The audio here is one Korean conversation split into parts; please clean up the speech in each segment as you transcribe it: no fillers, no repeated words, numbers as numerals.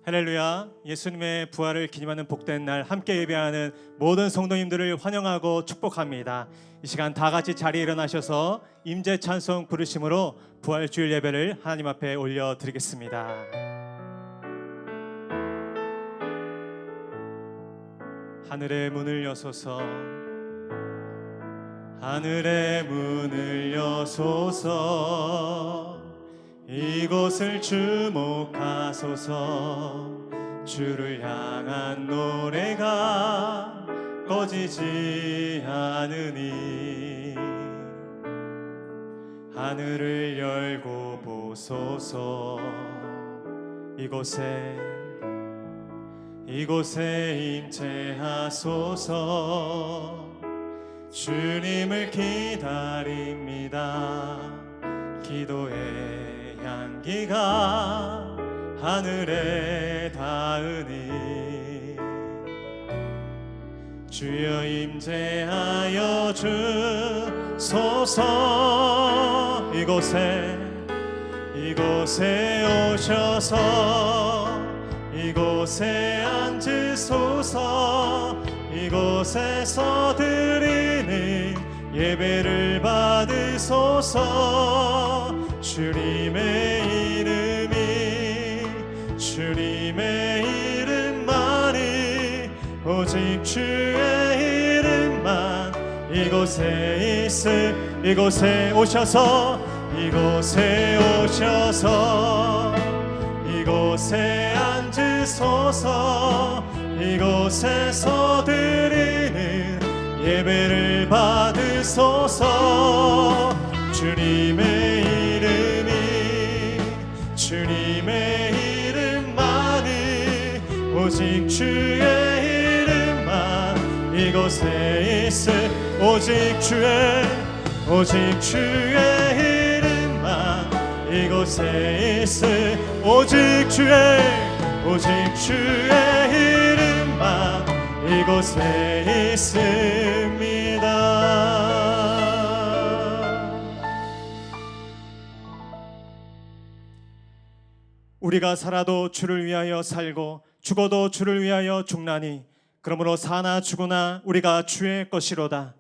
할렐루야. 예수님의 부활을 기념하는 복된 날 함께 예배하는 모든 성도님들을 환영하고 축복합니다. 이 시간 다 같이 자리에 일어나셔서 임재 찬송 부르심으로 부활주일 예배를 하나님 앞에 올려드리겠습니다. 하늘의 문을 여소서, 하늘의 문을 여소서, 이곳을 주목하소서. 주를 향한 노래가 꺼지지 않으니 하늘을 열고 보소서. 이곳에 임재하소서. 주님을 기다립니다. 기도의 향기가 하늘에 닿으니 주여 임재하여 주소서. 이곳에 오셔서 이곳에 앉으소서. 이곳에서 드리는 예배를 받으소서. 주님의 이름만이 오직 주의 이름만 이곳에 오셔서 이곳에 앉으소서. 이곳에서 드리는 예배를 받으소서. 주님의 이름만이 오직 주의 이름만 이곳에 오직 주의 이름만 이곳에 오직 주의 이름만 이곳에 있습니다. 우리가 살아도 주를 위하여 살고 죽어도 주를 위하여 죽나니 그러므로 사나 죽으나 우리가 주의 것이로다.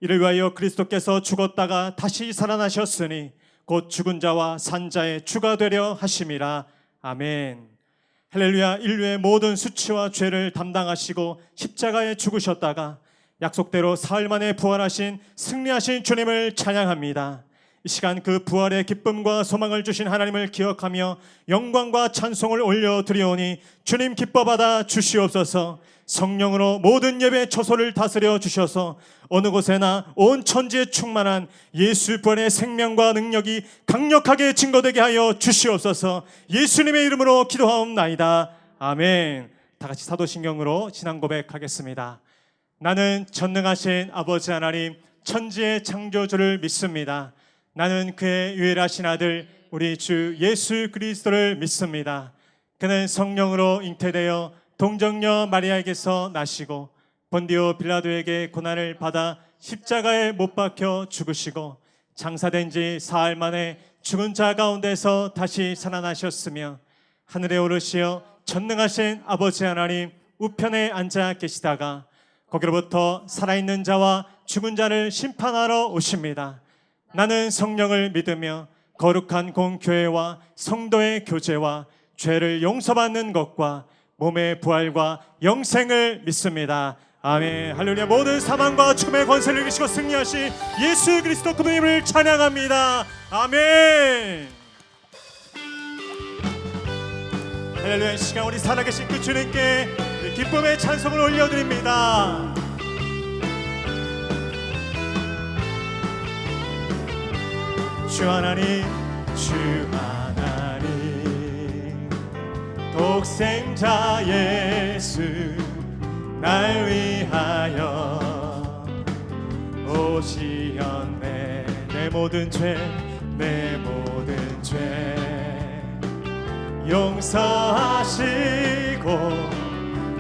이를 위하여 그리스도께서 죽었다가 다시 살아나셨으니 곧 죽은 자와 산 자의 주가 되려 하심이라. 아멘. 할렐루야. 인류의 모든 수치와 죄를 담당하시고 십자가에 죽으셨다가 약속대로 사흘 만에 부활하신 승리하신 주님을 찬양합니다. 이 시간 그 부활의 기쁨과 소망을 주신 하나님을 기억하며 영광과 찬송을 올려드리오니 주님 기뻐받아 주시옵소서. 성령으로 모든 예배 처소를 다스려 주셔서 어느 곳에나 온 천지에 충만한 예수 부활의 생명과 능력이 강력하게 증거되게 하여 주시옵소서. 예수님의 이름으로 기도하옵나이다. 아멘. 다 같이 사도신경으로 신앙 고백하겠습니다. 나는 전능하신 아버지 하나님 천지의 창조주를 믿습니다. 나는 그의 유일하신 아들 우리 주 예수 그리스도를 믿습니다. 그는 성령으로 잉태되어 동정녀 마리아에게서 나시고 본디오 빌라도에게 고난을 받아 십자가에 못 박혀 죽으시고 장사된 지 사흘 만에 죽은 자 가운데서 다시 살아나셨으며 하늘에 오르시어 전능하신 아버지 하나님 우편에 앉아 계시다가 거기로부터 살아있는 자와 죽은 자를 심판하러 오십니다. 나는 성령을 믿으며 거룩한 공교회와 성도의 교제와 죄를 용서받는 것과 몸의 부활과 영생을 믿습니다. 아멘. 할렐루야. 모든 사망과 죽음의 권세를 이기시고 승리하신 예수 그리스도 그분의 이름을 찬양합니다. 아멘. 할렐루야. 이 시간 우리 살아계신 그 주님께 기쁨의 찬송을 올려드립니다. 주 하나님 독생자 예수 날 위하여 오시었네. 내 모든 죄 용서하시고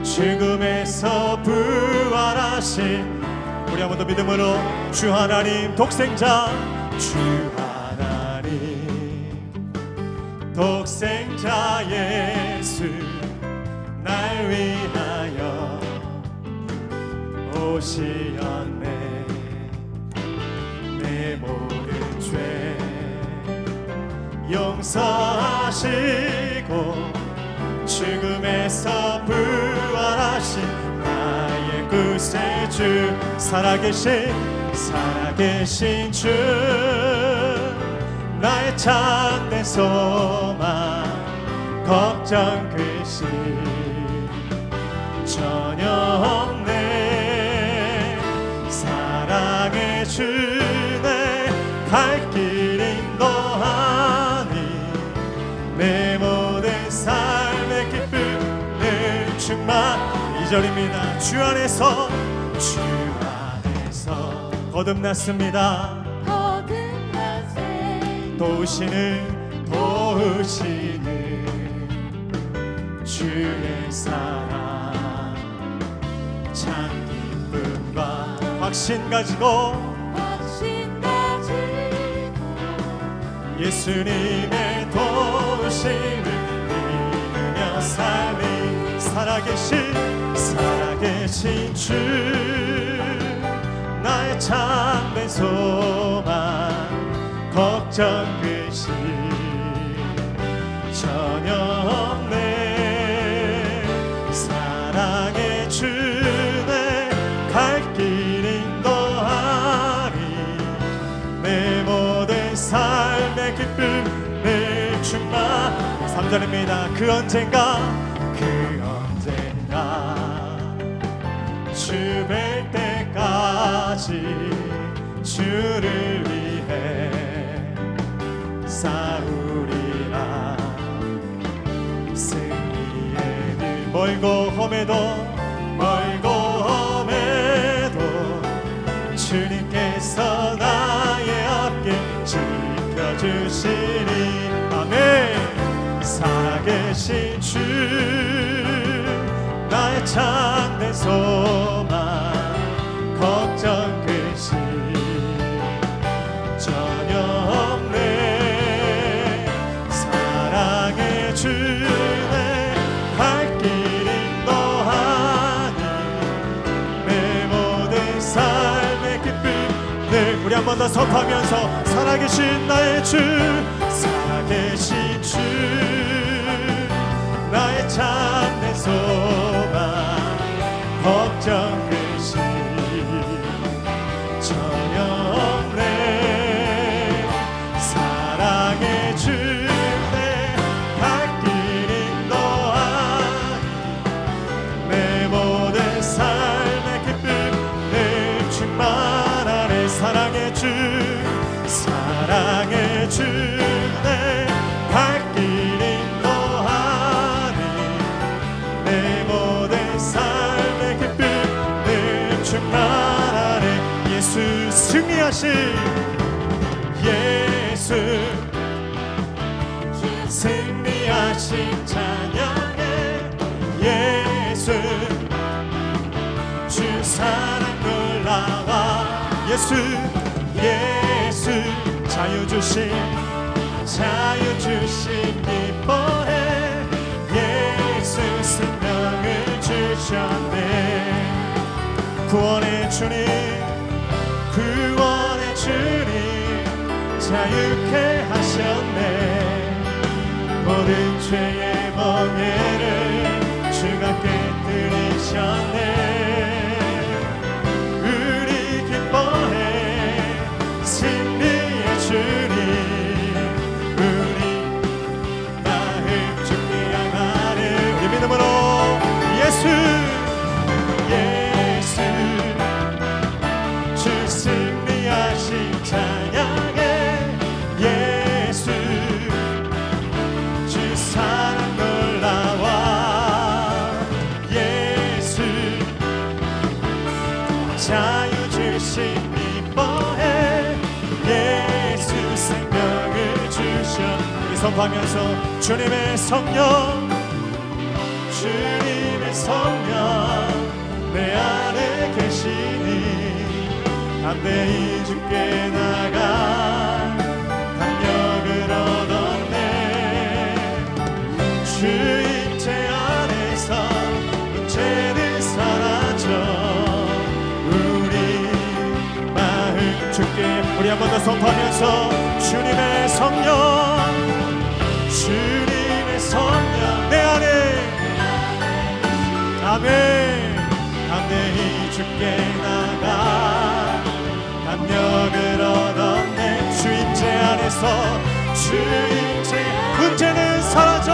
죽음에서 부활하신 우리 한 번 더 믿음으로 주 하나님 독생자 독생자 예수 위하여 오시었네. 내 모든 죄 용서하시고 죽음에서 부활하신 나의 구세주, 살아계신 주, 나의 참된 소망, 걱정 근심 전혀 없네. 사랑의 주네 갈 길 인도하니 내 모든 삶의 기쁨을 충만. 2절입니다. 주 안에서 거듭났습니다. 도우시는 주의 사랑, 참 기쁨과 확신 가지고 예수님의 도우심을 믿으며 삶이 살아계신 주, 나의 참된 소망, 걱정 근심 전혀 없네. 사랑의 주네 갈 길 인도하니 내 모든 삶의 기쁨을 충만. 3절입니다. 그 언젠가 주 뵐 때까지 주를 위해 싸우리라. 승리의 길 멀고 험해도 주님께서 나의 앞길 지켜주시니. 아멘. 살아계신 주, 나의 참된 소망, 걱정 근심 전혀 없네. 사랑의 주네 갈 길 인도하니 내 모든 삶의 기쁨을. 우리 한 번 더 선포하면서 살아계신 나의 주, 살아계신 주, 나의 참된 소망, 걱정 근심 전혀 없네. 사랑의 주내 갈 길 인도하니 내 모든 삶의 기쁨을 충만하네. 사랑의 주내 갈 길 인도하니 내 모든 삶의 기쁨을 충만하네. 예수 승리하신 찬양해. 예수 주 사랑 놀라와. 예수 자유 주심 기뻐해. 예수 생명을 주셨네. 구원의 주님 자유케 하셨네. 모든 죄의 멍에를 주가 깨뜨리셨네. 우리 기뻐해. 승리의 주님 우리 마음 주께 향하네. 우리 믿음으로 예수 주 승리하신 찬양해. 예수 주 사랑 놀라와. 예수 자유 주신 기뻐해. 예수 생명을 주셔. 우리 선포하면서 주님의 성령 내 안에 계시니 담대히 주께 나가 능력을 얻었네. 주 임재 안에서 한번 선포하면서 주님의 성령, 주님의 성령 내 안에, 아멘. 담대히 주께 나가 담력을 얻었네. 주인체 안에서 주인체 문제는 사라져.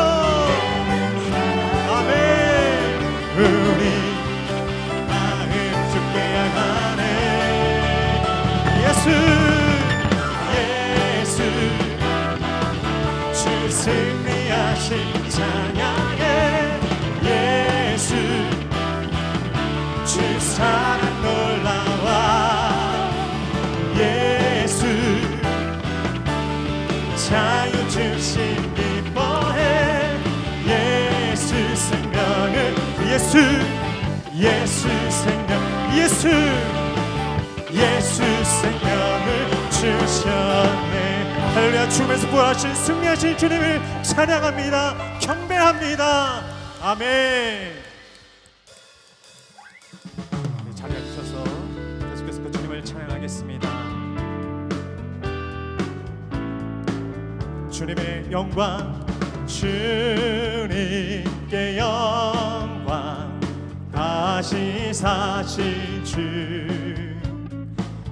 아멘. 우리 마음 주께 향하네. 예수 예수 주 승리하신 찬양해. 예수 주 사랑 놀라워. 예수 자유 주신 기뻐해. 예수 생명을 예수 예수 생명 예수 예수 생명을 주셨네. 할렐루야. 죽음에서 부활하신 승리하신 주님을 찬양합니다. 경배합니다. 아멘. 자리에 앉으셔서 계속해서 그 주님을 찬양하겠습니다. 주님의 영광, 주님께 영광, 다시 사신 주,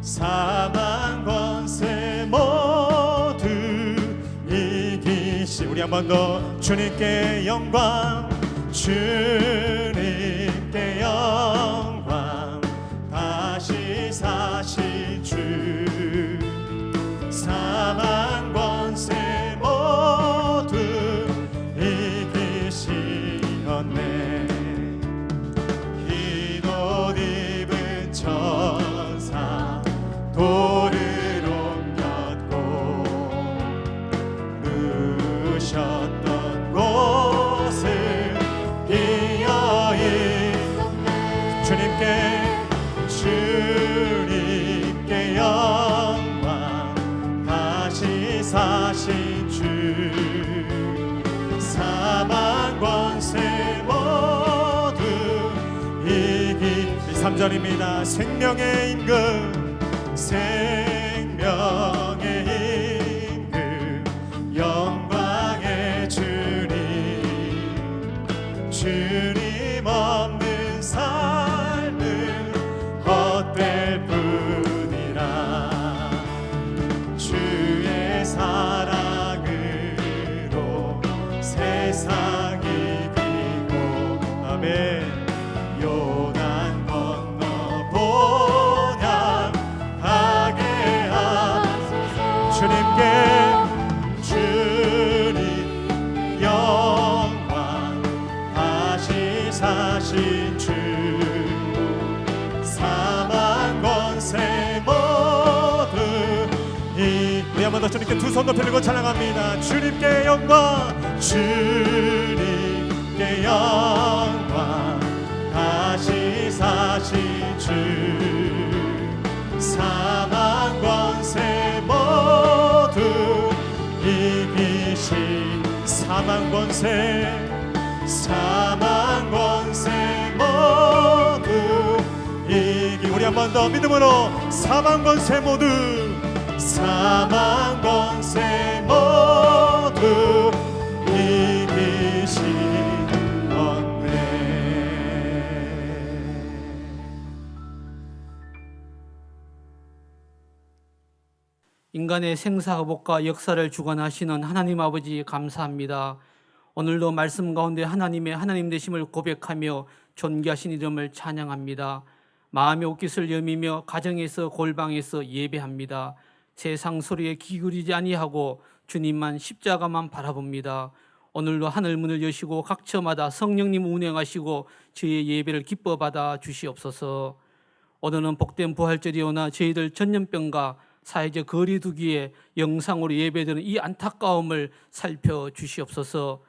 사망 권세 모두 이기시. 우리 한 번 더. 주님께 영광, 주님께 영광, 다시 사신 주, 사망 권세 모두 이기시었네. 흰 옷 입은 천사 돌을 옮겼고 누우셨던 곳을 비어있네. 주님께 영광, 다시 사신 주, 사망 권세 모두 이기. 3절입니다. 생명의 임금, 생명의 임금, 영광의 주님, 주님 없는 삶은 헛될 뿐이라. 주의 사랑으로 세상 이기고. 아멘. 요단 건너 본향 하게 하소서. 주님 영광, 다시 사신 주, 사망 권세 모두 이. 우리 한번 더 주님께 두 손 높이 들고 찬양합니다. 주님께 영광, 주님께 영광, 다시 사신 주, 사망 권세 모두 이기신. 사망 권세, 사망 권세 모두 이기. 우리 한 번 더 믿음으로. 사망 권세 모두, 사망 권세 모두 이기시었네. 인간의 생사화복과 역사를 주관하시는 하나님 아버지 감사합니다. 오늘도 말씀 가운데 하나님의 하나님 되심을 고백하며 존귀하신 이름을 찬양합니다. 마음의 옷깃을 여미며 가정에서 골방에서 예배합니다. 세상 소리에 귀 기울이지 아니하고 주님만 십자가만 바라봅니다. 오늘도 하늘문을 여시고 각처마다 성령님 운행하시고 저희의 예배를 기뻐 받아 주시옵소서. 오늘은 복된 부활절이오나 저희들 전염병과 사회적 거리두기에 영상으로 예배드리는 이 안타까움을 살펴주시옵소서.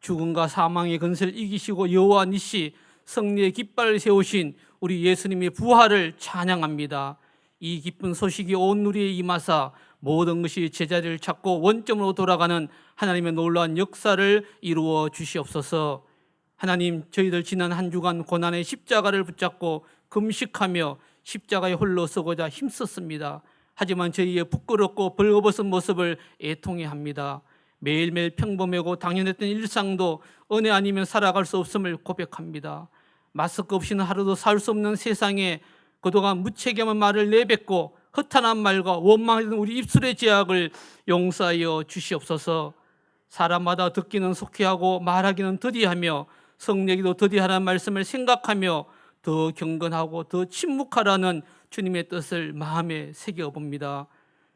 죽음과 사망의 근세를 이기시고 여호와 니시 승리의 깃발을 세우신 우리 예수님의 부활을 찬양합니다. 이 기쁜 소식이 온 누리에 임하사 모든 것이 제자리를 찾고 원점으로 돌아가는 하나님의 놀라운 역사를 이루어 주시옵소서. 하나님, 저희들 지난 한 주간 고난의 십자가를 붙잡고 금식하며 십자가에 홀로 서고자 힘썼습니다. 하지만 저희의 부끄럽고 벌거벗은 모습을 애통해합니다. 매일매일 평범하고 당연했던 일상도 은혜 아니면 살아갈 수 없음을 고백합니다. 마스크 없이는 하루도 살 수 없는 세상에 그동안 무책임한 말을 내뱉고 허탄한 말과 원망하던 우리 입술의 죄악을 용서하여 주시옵소서. 사람마다 듣기는 속히하고 말하기는 더디하며 성내기도 더디하라는 말씀을 생각하며 더 경건하고 더 침묵하라는 주님의 뜻을 마음에 새겨봅니다.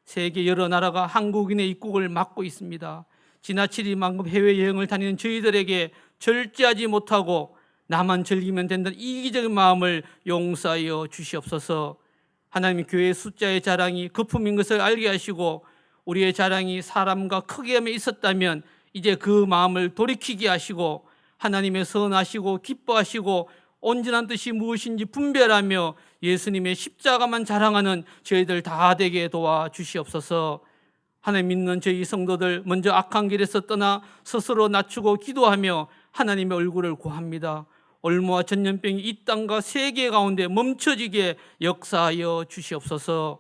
세계 여러 나라가 한국인의 입국을 막고 있습니다. 지나치리 만큼 해외여행을 다니는 저희들에게 절제하지 못하고 나만 즐기면 된다는 이기적인 마음을 용서하여 주시옵소서. 하나님, 교회의 숫자의 자랑이 거품인 것을 알게 하시고 우리의 자랑이 사람과 크기함에 있었다면 이제 그 마음을 돌이키게 하시고 하나님의 선하시고 기뻐하시고 온전한 뜻이 무엇인지 분별하며 예수님의 십자가만 자랑하는 저희들 다 되게 도와주시옵소서. 하나님 믿는 저희 성도들 먼저 악한 길에서 떠나 스스로 낮추고 기도하며 하나님의 얼굴을 구합니다. 올무와 전염병이 이 땅과 세계 가운데 멈춰지게 역사하여 주시옵소서.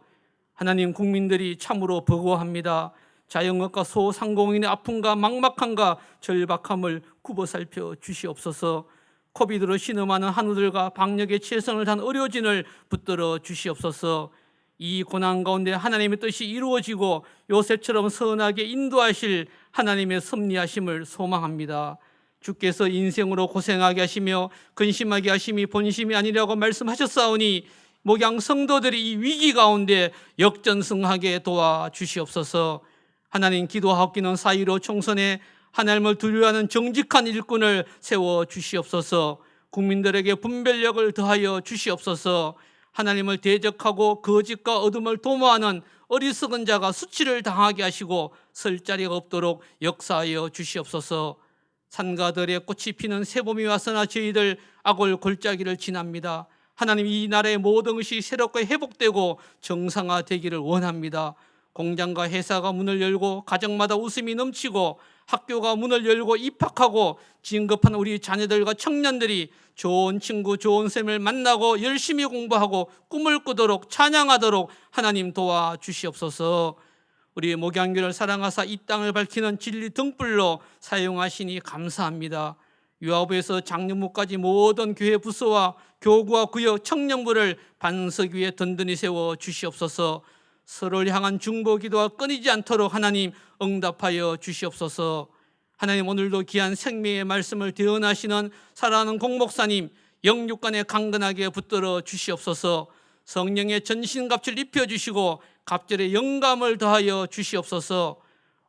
하나님, 국민들이 참으로 버거워합니다. 자영업과 소상공인의 아픔과 막막함과 절박함을 굽어 살펴 주시옵소서. 코비드로 신음하는 한우들과 방역에 최선을 다한 의료진을 붙들어 주시옵소서. 이 고난 가운데 하나님의 뜻이 이루어지고 요셉처럼 선하게 인도하실 하나님의 섭리하심을 소망합니다. 주께서 인생으로 고생하게 하시며 근심하게 하심이 본심이 아니라고 말씀하셨사오니 목양 성도들이 이 위기 가운데 역전승하게 도와주시옵소서. 하나님, 기도하옵기는 사이로 총선에 하나님을 두려워하는 정직한 일꾼을 세워주시옵소서. 국민들에게 분별력을 더하여 주시옵소서. 하나님을 대적하고 거짓과 어둠을 도모하는 어리석은 자가 수치를 당하게 하시고 설 자리가 없도록 역사하여 주시옵소서. 산가들의 꽃이 피는 새봄이 와서나 저희들 악올 골짜기를 지납니다. 하나님, 이 나라의 모든 것이 새롭게 회복되고 정상화되기를 원합니다. 공장과 회사가 문을 열고 가정마다 웃음이 넘치고 학교가 문을 열고 입학하고 진급한 우리 자녀들과 청년들이 좋은 친구, 좋은 쌤을 만나고 열심히 공부하고 꿈을 꾸도록 찬양하도록 하나님 도와주시옵소서. 우리 목양교를 사랑하사 이 땅을 밝히는 진리 등불로 사용하시니 감사합니다. 유아부에서 장려무까지 모든 교회 부서와 교구와 구역 청년부를 반석 위에 든든히 세워 주시옵소서. 서로를 향한 중보 기도가 끊이지 않도록 하나님 응답하여 주시옵소서. 하나님, 오늘도 귀한 생명의 말씀을 대언하시는 사랑하는 공목사님 영육간에 강건하게 붙들어 주시옵소서. 성령의 전신갑주를 입혀주시고 갑절의 영감을 더하여 주시옵소서.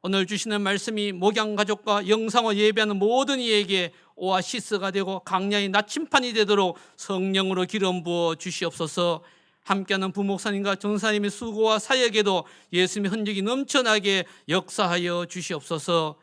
오늘 주시는 말씀이 목양가족과 영상을 예배하는 모든 이에게 오아시스가 되고 강야의 나침판이 되도록 성령으로 기름 부어 주시옵소서. 함께하는 부목사님과 전사님의 수고와 사역에도 예수님의 흔적이 넘쳐나게 역사하여 주시옵소서.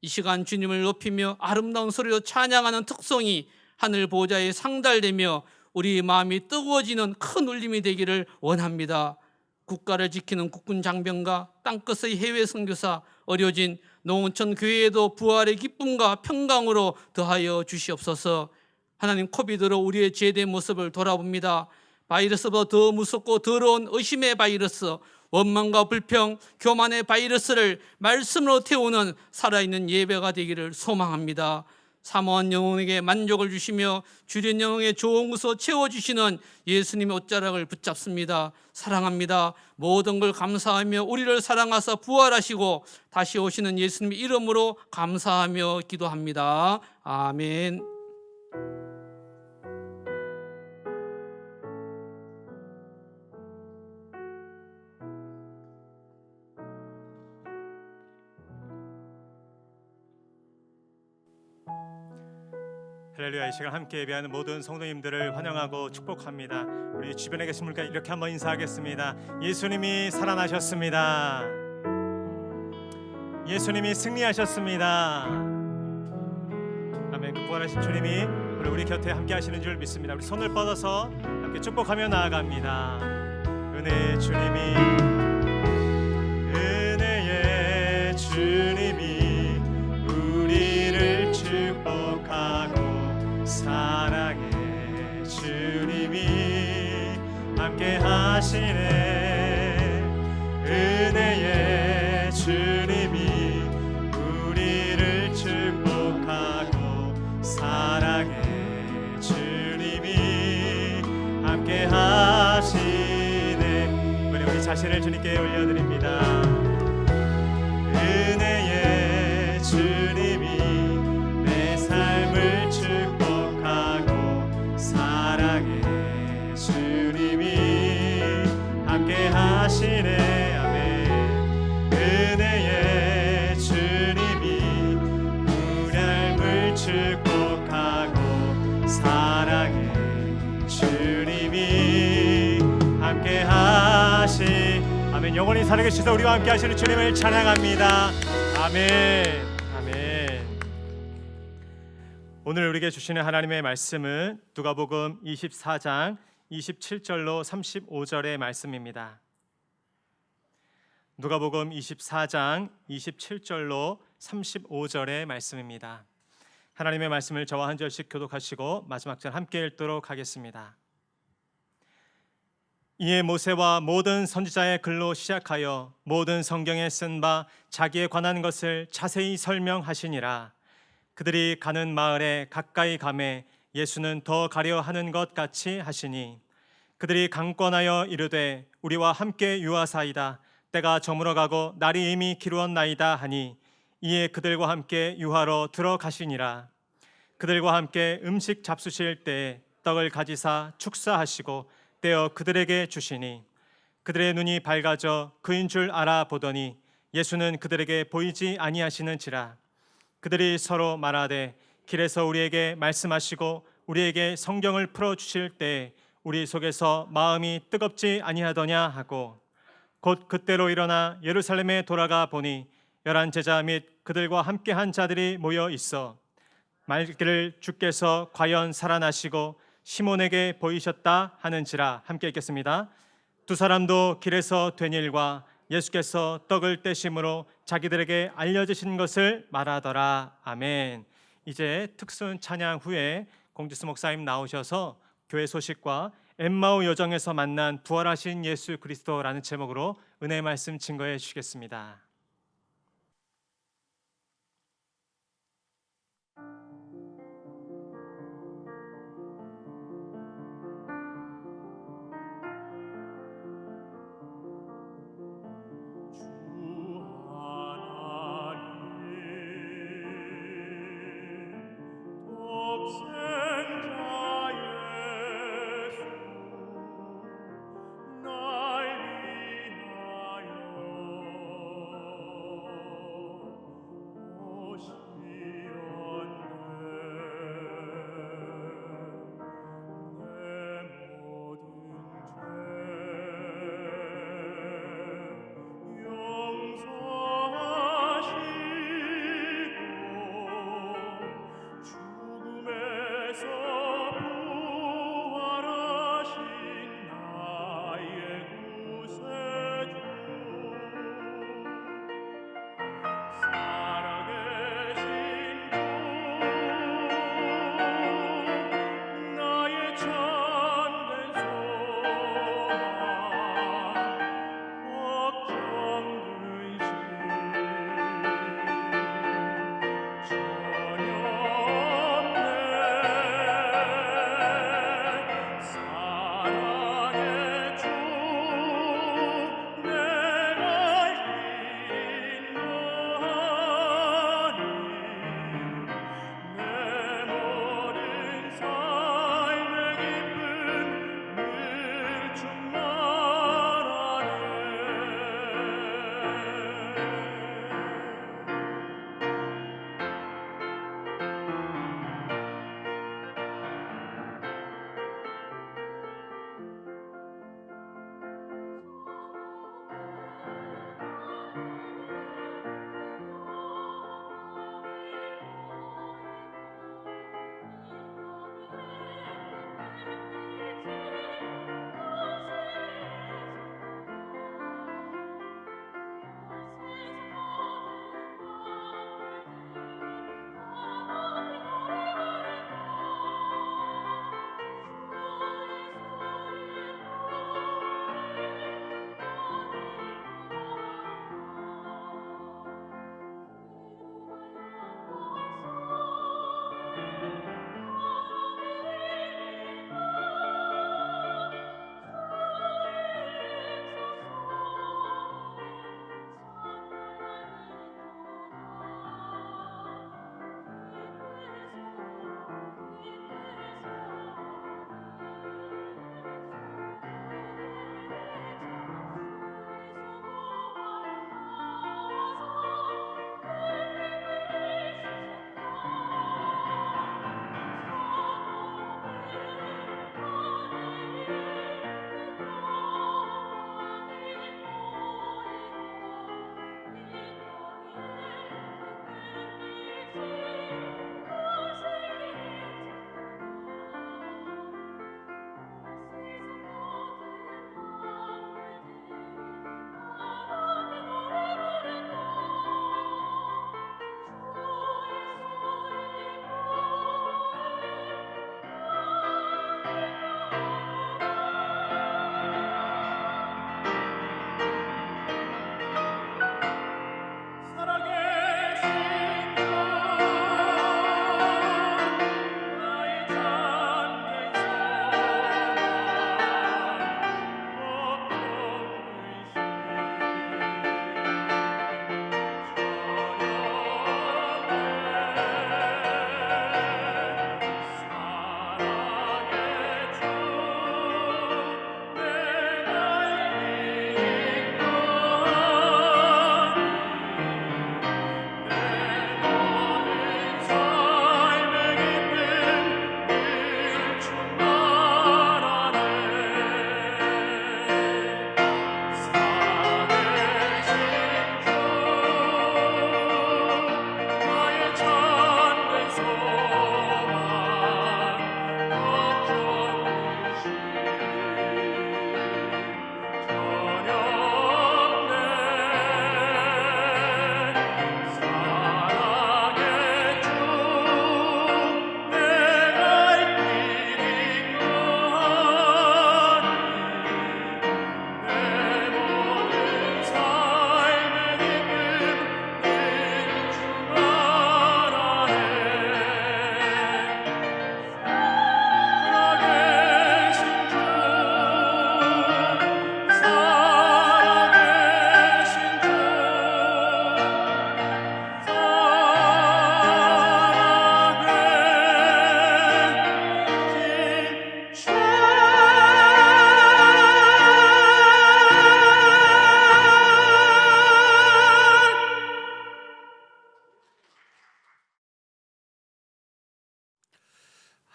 이 시간 주님을 높이며 아름다운 소리로 찬양하는 특성이 하늘 보좌에 상달되며 우리 마음이 뜨거워지는 큰 울림이 되기를 원합니다. 국가를 지키는 국군 장병과 땅끝의 해외 선교사, 의료진, 농어촌 교회에도 부활의 기쁨과 평강으로 더하여 주시옵소서. 하나님, 코비드로 우리의 죄된 모습을 돌아봅니다. 바이러스보다 더 무섭고 더러운 의심의 바이러스, 원망과 불평, 교만의 바이러스를 말씀으로 태우는 살아있는 예배가 되기를 소망합니다. 사모한 영혼에게 만족을 주시며 주린 영혼의 좋은 것으로 채워주시는 예수님의 옷자락을 붙잡습니다. 사랑합니다. 모든 걸 감사하며 우리를 사랑하사 부활하시고 다시 오시는 예수님의 이름으로 감사하며 기도합니다. 아멘. 할렐루야. 이 시간 함께 예배하는 모든 성도님들을 환영하고 축복합니다. 우리 주변에 계신 분과 이렇게 한번 인사하겠습니다. 예수님이 살아나셨습니다. 예수님이 승리하셨습니다. 아멘. 그 부활하신 주님이 우리 곁에 함께 하시는 줄 믿습니다. 우리 손을 뻗어서 함께 축복하며 나아갑니다. 은혜의 주님이, 은혜의 주님이 우리를 축복하고 사랑의 주님이 함께 하시네. 자신을 주님께 올려드립니다. 은혜의 주님이 내 삶을 축복하고 사랑의 주님이 함께 하시네. 아멘. 은혜의 주님이 우리 삶을 축복하고 사랑의 주님이 함께 하시. 아멘. 영원히 살아계시서 우리와 함께 하시는 주님을 찬양합니다. 아멘. 아멘. 오늘 우리에게 주시는 하나님의 말씀은 누가복음 24장 27절로 35절의 말씀입니다. 누가복음 24장 27절로 35절의 말씀입니다. 하나님의 말씀을 저와 한 절씩 교독하시고 마지막 절 함께 읽도록 하겠습니다. 이에 모세와 모든 선지자의 글로 시작하여 모든 성경에 쓴 바 자기에 관한 것을 자세히 설명하시니라. 그들이 가는 마을에 가까이 가매 예수는 더 가려 하는 것 같이 하시니 그들이 강권하여 이르되 우리와 함께 유하사이다. 때가 저물어가고 날이 이미 기루었나이다 하니 이에 그들과 함께 유하로 들어가시니라. 그들과 함께 음식 잡수실 때에 떡을 가지사 축사하시고 떼어 그들에게 주시니 그들의 눈이 밝아져 그인 줄 알아보더니 예수는 그들에게 보이지 아니하시는지라. 그들이 서로 말하되 길에서 우리에게 말씀하시고 우리에게 성경을 풀어주실 때 우리 속에서 마음이 뜨겁지 아니하더냐 하고 곧 그때로 일어나 예루살렘에 돌아가 보니 11 제자 및 그들과 함께한 자들이 모여 있어 말기를 주께서 과연 살아나시고 시몬에게 보이셨다 하는지라. 함께 읽겠습니다. 두 사람도 길에서 된 일과 예수께서 떡을 떼심으로 자기들에게 알려주신 것을 말하더라. 아멘. 이제 특순 찬양 후에 공지수 목사님 나오셔서 교회 소식과 엠마오 여정에서 만난 부활하신 예수 그리스도라는 제목으로 은혜의 말씀 증거해 주시겠습니다.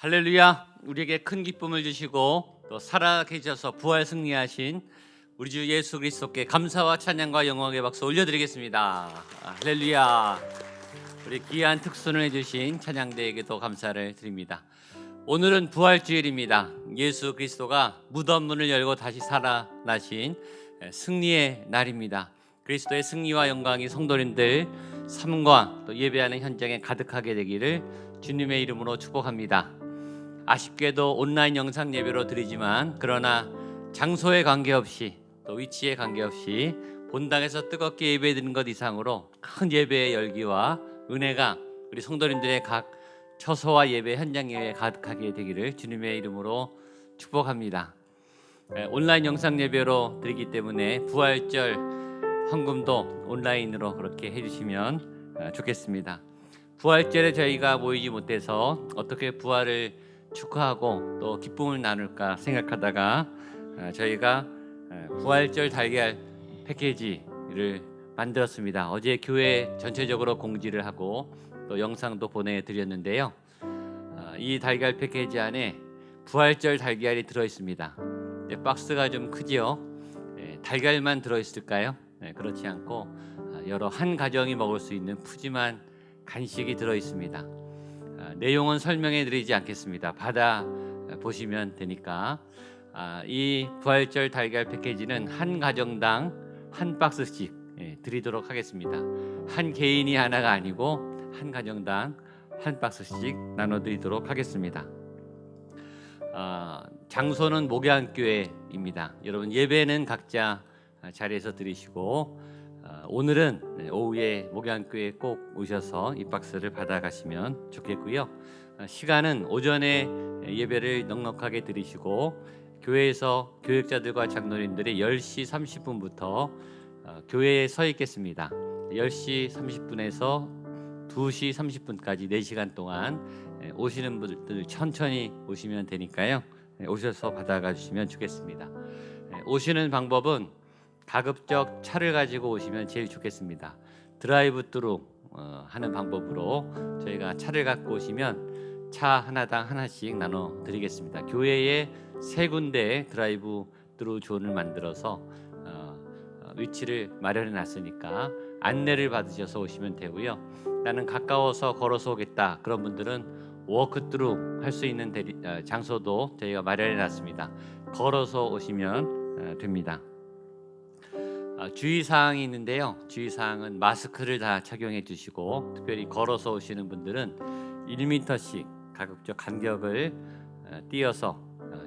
할렐루야. 우리에게 큰 기쁨을 주시고 또 살아 계셔서 부활 승리하신 우리 주 예수 그리스도께 감사와 찬양과 영광의 박수 올려드리겠습니다. 할렐루야. 우리 귀한 특순을 해주신 찬양대에게도 감사를 드립니다. 오늘은 부활주일입니다. 예수 그리스도가 무덤 문을 열고 다시 살아나신 승리의 날입니다. 그리스도의 승리와 영광이 성도님들 삶과 또 예배하는 현장에 가득하게 되기를 주님의 이름으로 축복합니다. 아쉽게도 온라인 영상 예배로 드리지만 그러나 장소에 관계없이 또 위치에 관계없이 본당에서 뜨겁게 예배드리는 것 이상으로 큰 예배의 열기와 은혜가 우리 성도님들의 각 처소와 예배 현장 예배에 가득하게 되기를 주님의 이름으로 축복합니다. 온라인 영상 예배로 드리기 때문에 부활절 헌금도 온라인으로 그렇게 해주시면 좋겠습니다. 부활절에 저희가 모이지 못해서 어떻게 부활을 축하하고 또 기쁨을 나눌까 생각하다가 저희가 부활절 달걀 패키지를 만들었습니다. 어제 교회 전체적으로 공지를 하고 또 영상도 보내드렸는데요. 이 달걀 패키지 안에 부활절 달걀이 들어있습니다. 박스가 좀 크지요? 달걀만 들어있을까요? 그렇지 않고 여러 한 가정이 먹을 수 있는 푸짐한 간식이 들어있습니다. 내용은 설명해 드리지 않겠습니다. 받아 보시면 되니까. 이 부활절 달걀 패키지는 한 가정당 한 박스씩 드리도록 하겠습니다. 한 개인이 하나가 아니고 한 가정당 한 박스씩 나눠드리도록 하겠습니다. 장소는 목양교회입니다. 여러분 예배는 각자 자리에서 드리시고 오늘은 오후에 목양교회 꼭 오셔서 이 박스를 받아가시면 좋겠고요. 시간은 오전에 예배를 넉넉하게 드리시고 교회에서 교역자들과 장로님들이 10시 30분부터 교회에 서 있겠습니다. 10시 30분에서 2시 30분까지 4시간 동안 오시는 분들 천천히 오시면 되니까요. 오셔서 받아가 주시면 좋겠습니다. 오시는 방법은 가급적 차를 가지고 오시면 제일 좋겠습니다. 드라이브 스루 하는 방법으로 저희가 차를 갖고 오시면 차 하나당 하나씩 나눠 드리겠습니다. 교회에 3군데 드라이브 스루 존을 만들어서 위치를 마련해 놨으니까 안내를 받으셔서 오시면 되고요. 나는 가까워서 걸어서 오겠다 그런 분들은 워크스루 할 수 있는 장소도 저희가 마련해 놨습니다. 걸어서 오시면 됩니다. 주의사항이 있는데요. 주의사항은 마스크를 다 착용해 주시고 특별히 걸어서 오시는 분들은 1m씩 가급적 간격을 띄어서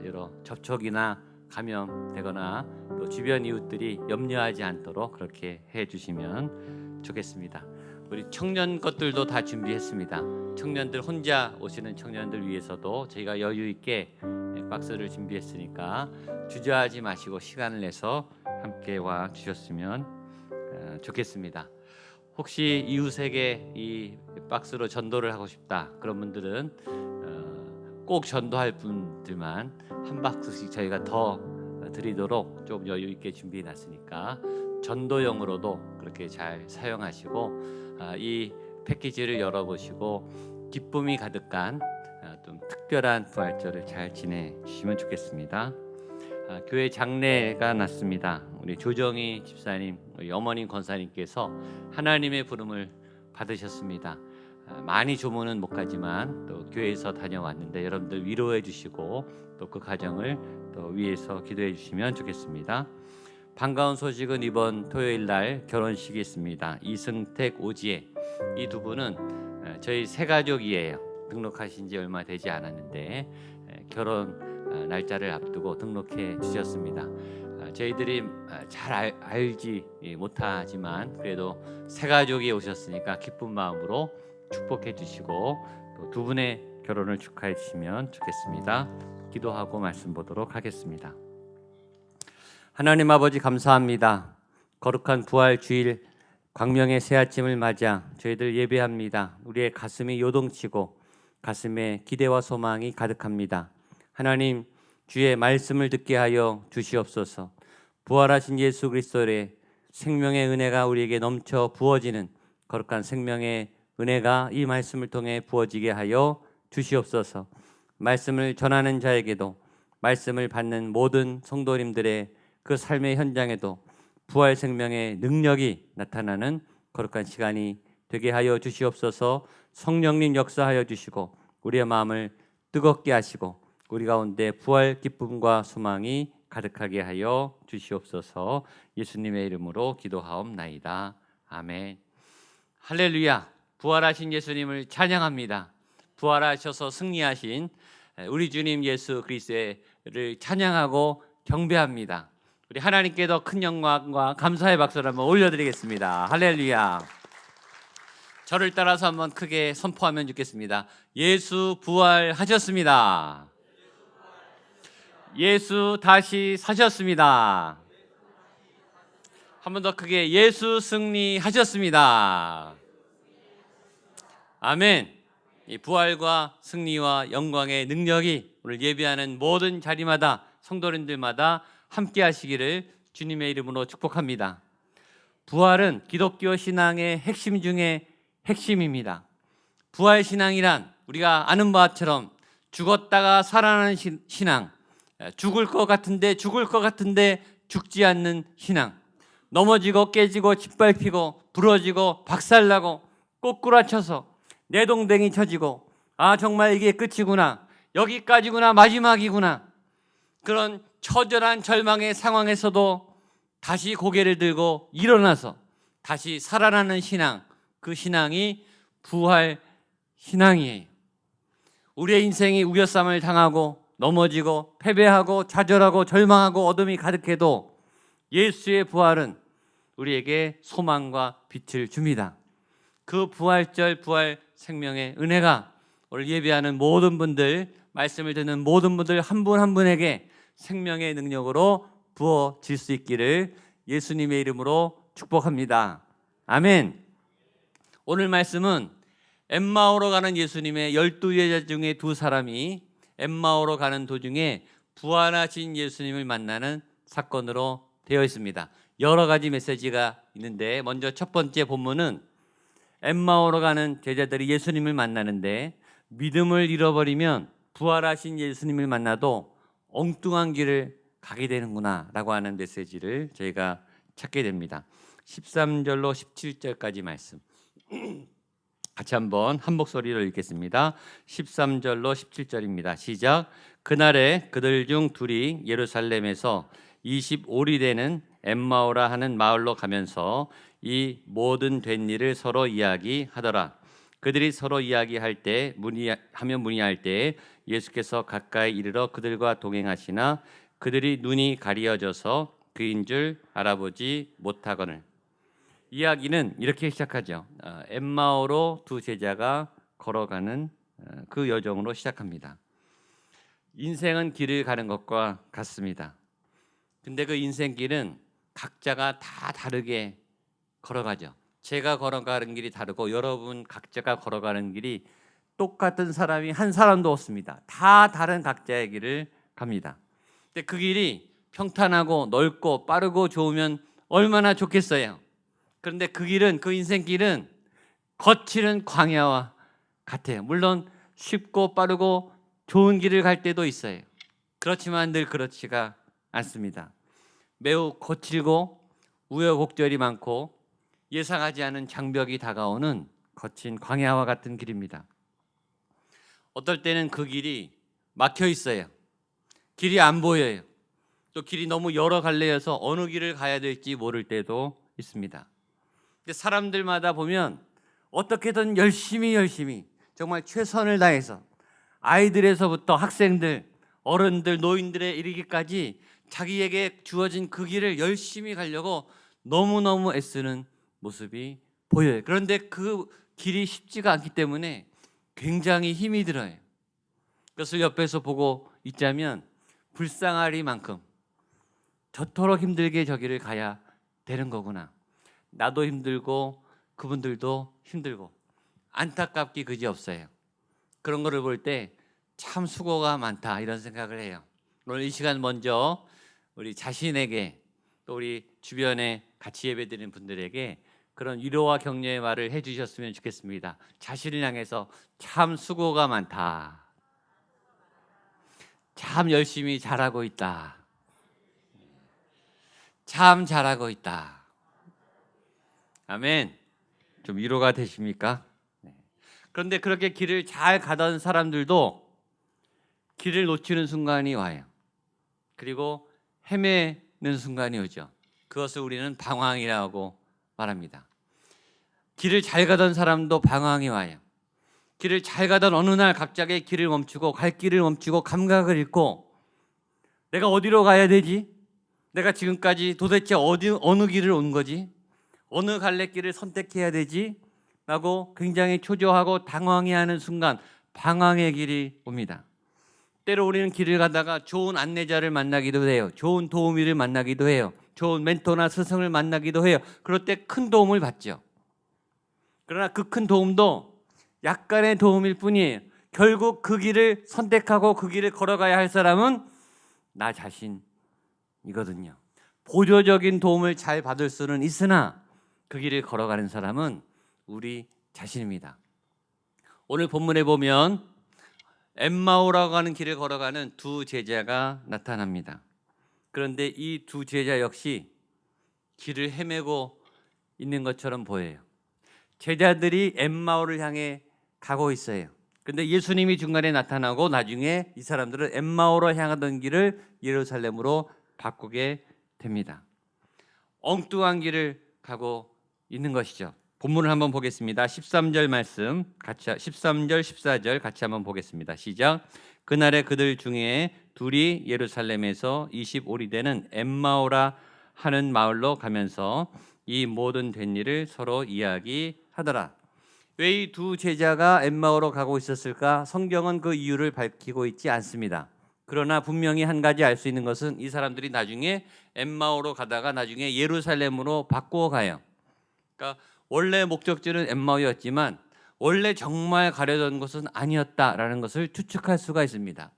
여러 접촉이나 감염되거나 또 주변 이웃들이 염려하지 않도록 그렇게 해주시면 좋겠습니다. 우리 청년 것들도 다 준비했습니다. 청년들 혼자 오시는 청년들 위해서도 저희가 여유 있게 박스를 준비했으니까 주저하지 마시고 시간을 내서 함께 와 주셨으면 좋겠습니다. 혹시 이웃에게 이 박스로 전도를 하고 싶다 그런 분들은 꼭 전도할 분들만 한 박스씩 저희가 더 드리도록 좀 여유 있게 준비해 놨으니까 전도용으로도 그렇게 잘 사용하시고 이 패키지를 열어보시고 기쁨이 가득한 좀 특별한 부활절을 잘 지내주시면 좋겠습니다. 교회 장례가 났습니다. 우리 조정희 집사님, 우리 어머님 권사님께서 하나님의 부름을 받으셨습니다. 많이 조문은 못 가지만 또 교회에서 다녀왔는데 여러분들 위로해 주시고 또 그 가정을 또 위해서 기도해 주시면 좋겠습니다. 반가운 소식은 이번 토요일 날 결혼식이 있습니다. 이승택, 오지혜 이 두 분은 저희 세 가족이에요. 등록하신 지 얼마 되지 않았는데 결혼 날짜를 앞두고 등록해 주셨습니다. 저희들이 잘 알지 못하지만 그래도 세 가족이 오셨으니까 기쁜 마음으로 축복해 주시고 또 두 분의 결혼을 축하해 주시면 좋겠습니다. 기도하고 말씀 보도록 하겠습니다. 하나님 아버지 감사합니다. 거룩한 부활 주일 광명의 새 아침을 맞아 저희들 예배합니다. 우리의 가슴이 요동치고 가슴에 기대와 소망이 가득합니다. 하나님 주의 말씀을 듣게 하여 주시옵소서. 부활하신 예수 그리스도의 생명의 은혜가 우리에게 넘쳐 부어지는 거룩한 생명의 은혜가 이 말씀을 통해 부어지게 하여 주시옵소서. 말씀을 전하는 자에게도 말씀을 받는 모든 성도님들의 그 삶의 현장에도 부활 생명의 능력이 나타나는 거룩한 시간이 되게 하여 주시옵소서. 성령님 역사하여 주시고 우리의 마음을 뜨겁게 하시고 우리 가운데 부활 기쁨과 소망이 가득하게 하여 주시옵소서. 예수님의 이름으로 기도하옵나이다. 아멘. 할렐루야. 부활하신 예수님을 찬양합니다. 부활하셔서 승리하신 우리 주님 예수 그리스도를 찬양하고 경배합니다. 우리 하나님께 더 큰 영광과 감사의 박수를 한번 올려드리겠습니다. 할렐루야. 저를 따라서 한번 크게 선포하면 좋겠습니다. 예수 부활하셨습니다. 예수 다시 사셨습니다. 한 번 더 크게 예수 승리하셨습니다. 아멘. 이 부활과 승리와 영광의 능력이 오늘 예배하는 모든 자리마다 성도님들마다 함께 하시기를 주님의 이름으로 축복합니다. 부활은 기독교 신앙의 핵심 중에 핵심입니다. 부활 신앙이란 우리가 아는 바처럼 죽었다가 살아나는 신앙, 죽을 것 같은데 죽지 않는 신앙, 넘어지고 깨지고 짓밟히고 부러지고 박살나고 꼬꾸라쳐서 내동댕이 쳐지고 아 정말 이게 끝이구나, 여기까지구나, 마지막이구나, 그런 처절한 절망의 상황에서도 다시 고개를 들고 일어나서 다시 살아나는 신앙, 그 신앙이 부활 신앙이에요. 우리의 인생이 우겨쌈을 당하고 넘어지고 패배하고 좌절하고 절망하고 어둠이 가득해도 예수의 부활은 우리에게 소망과 빛을 줍니다. 그 부활절 부활 생명의 은혜가 오늘 예배하는 모든 분들, 말씀을 듣는 모든 분들 한 분 한 분에게 생명의 능력으로 부어질 수 있기를 예수님의 이름으로 축복합니다. 아멘. 오늘 말씀은 엠마오로 가는 예수님의 12제자 중에 두 사람이 엠마오로 가는 도중에 부활하신 예수님을 만나는 사건으로 되어 있습니다. 여러 가지 메시지가 있는데 먼저 첫 번째 본문은 엠마오로 가는 제자들이 예수님을 만나는데 믿음을 잃어버리면 부활하신 예수님을 만나도 엉뚱한 길을 가게 되는구나 라고 하는 메시지를 저희가 찾게 됩니다. 13절로 17절까지 말씀 같이 한번 한 목소리로 읽겠습니다. 13절로 17절입니다. 시작. 그날에 그들 중 둘이 예루살렘에서 25리 되는 엠마오라 하는 마을로 가면서 이 모든 된 일을 서로 이야기하더라. 그들이 서로 이야기할 때 문의할 때 예수께서 가까이 이르러 그들과 동행하시나 그들이 눈이 가리어져서 그인 줄 알아보지 못하거늘. 이야기는 이렇게 시작하죠. 엠마오로 두 제자가 걸어가는 그 여정으로 시작합니다. 인생은 길을 가는 것과 같습니다. 근데 그 인생길은 각자가 다 다르게 걸어가죠. 제가 걸어가는 길이 다르고 여러분 각자가 걸어가는 길이 똑같은 사람이 한 사람도 없습니다. 다 다른 각자의 길을 갑니다. 근데 그 길이 평탄하고 넓고 빠르고 좋으면 얼마나 좋겠어요. 그런데 그 길은, 그 인생길은 거칠은 광야와 같아요. 물론 쉽고 빠르고 좋은 길을 갈 때도 있어요. 그렇지만 늘 그렇지가 않습니다. 매우 거칠고 우여곡절이 많고 예상하지 않은 장벽이 다가오는 거친 광야와 같은 길입니다. 어떨 때는 그 길이 막혀 있어요. 길이 안 보여요. 또 길이 너무 여러 갈래여서 어느 길을 가야 될지 모를 때도 있습니다. 근데 사람들마다 보면 어떻게든 열심히 정말 최선을 다해서 아이들에서부터 학생들, 어른들, 노인들에 이르기까지 자기에게 주어진 그 길을 열심히 가려고 너무너무 애쓰는 모습이 보여요. 그런데 그 길이 쉽지가 않기 때문에 굉장히 힘이 들어요. 그것을 옆에서 보고 있자면 불쌍하리만큼 저토록 힘들게 저 길을 가야 되는 거구나. 나도 힘들고 그분들도 힘들고 안타깝기 그지없어요. 그런 거를 볼 때 참 수고가 많다 이런 생각을 해요. 오늘 이 시간 먼저 우리 자신에게 또 우리 주변에 같이 예배드리는 분들에게 그런 위로와 격려의 말을 해주셨으면 좋겠습니다. 자신을 향해서 참 수고가 많다. 참 열심히 잘하고 있다. 참 잘하고 있다. 아멘. 좀 위로가 되십니까? 그런데 그렇게 길을 잘 가던 사람들도 길을 놓치는 순간이 와요. 그리고 헤매는 순간이 오죠. 그것을 우리는 방황이라고 말합니다. 길을 잘 가던 사람도 방황이 와요. 길을 잘 가던 어느 날 갑자기 길을 멈추고 갈 길을 멈추고 감각을 잃고 내가 어디로 가야 되지? 내가 지금까지 도대체 어느 길을 온 거지? 어느 갈래길을 선택해야 되지? 라고 굉장히 초조하고 당황해하는 순간 방황의 길이 옵니다. 때로 우리는 길을 가다가 좋은 안내자를 만나기도 해요. 좋은 도우미를 만나기도 해요. 좋은 멘토나 스승을 만나기도 해요. 그럴 때 큰 도움을 받죠. 그러나 그 큰 도움도 약간의 도움일 뿐이에요. 결국 그 길을 선택하고 그 길을 걸어가야 할 사람은 나 자신이거든요. 보조적인 도움을 잘 받을 수는 있으나 그 길을 걸어가는 사람은 우리 자신입니다. 오늘 본문에 보면 엠마오라고 하는 길을 걸어가는 두 제자가 나타납니다. 그런데 이 두 제자 역시 길을 헤매고 있는 것처럼 보여요. 제자들이 엠마오를 향해 가고 있어요. 그런데 예수님이 중간에 나타나고 나중에 이 사람들은 엠마오로 향하던 길을 예루살렘으로 바꾸게 됩니다. 엉뚱한 길을 가고 있는 것이죠. 본문을 한번 보겠습니다. 13절 말씀 13절 14절 같이 한번 보겠습니다. 시작. 그날에 그들 중에 둘이 예루살렘에서 25리 되는 엠마오라 하는 마을로 가면서 이 모든 된 일을 서로 이야기하더라. 왜 이 두 제자가 엠마오로 가고 있었을까? 성경은 그 이유를 밝히고 있지 않습니다. 그러나 분명히 한 가지 알 수 있는 것은 이 사람들이 나중에 엠마오로 가다가 나중에 예루살렘으로 바꾸어 가요. 그러니까 원래 목적지는 엠마오였지만 원래 정말 가려던 것은 아니었다라는 것을 추측할 수가 있습니다.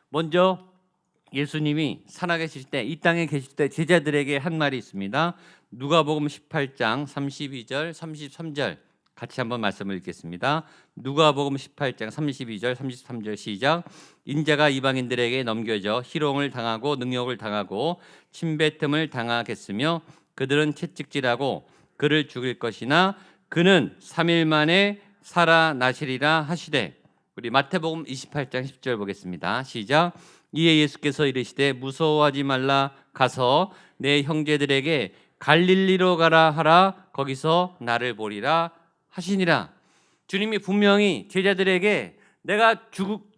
먼저 예수님이 살아계실 때, 이 땅에 계실 때 제자들에게 한 말이 있습니다. 누가복음 18장 32절 33절 같이 한번 말씀을 읽겠습니다. 누가복음 18장 32절 33절 시작. 인자가 이방인들에게 넘겨져 희롱을 당하고 능욕을 당하고 침뱉음을 당하겠으며 그들은 채찍질하고 그를 죽일 것이나 그는 3일 만에 살아나시리라 하시되. 우리 마태복음 28장 10절 보겠습니다. 시작. 이에 예수께서 이르시되 무서워하지 말라. 가서 내 형제들에게 갈릴리로 가라 하라. 거기서 나를 보리라 하시니라. 주님이 분명히 제자들에게 내가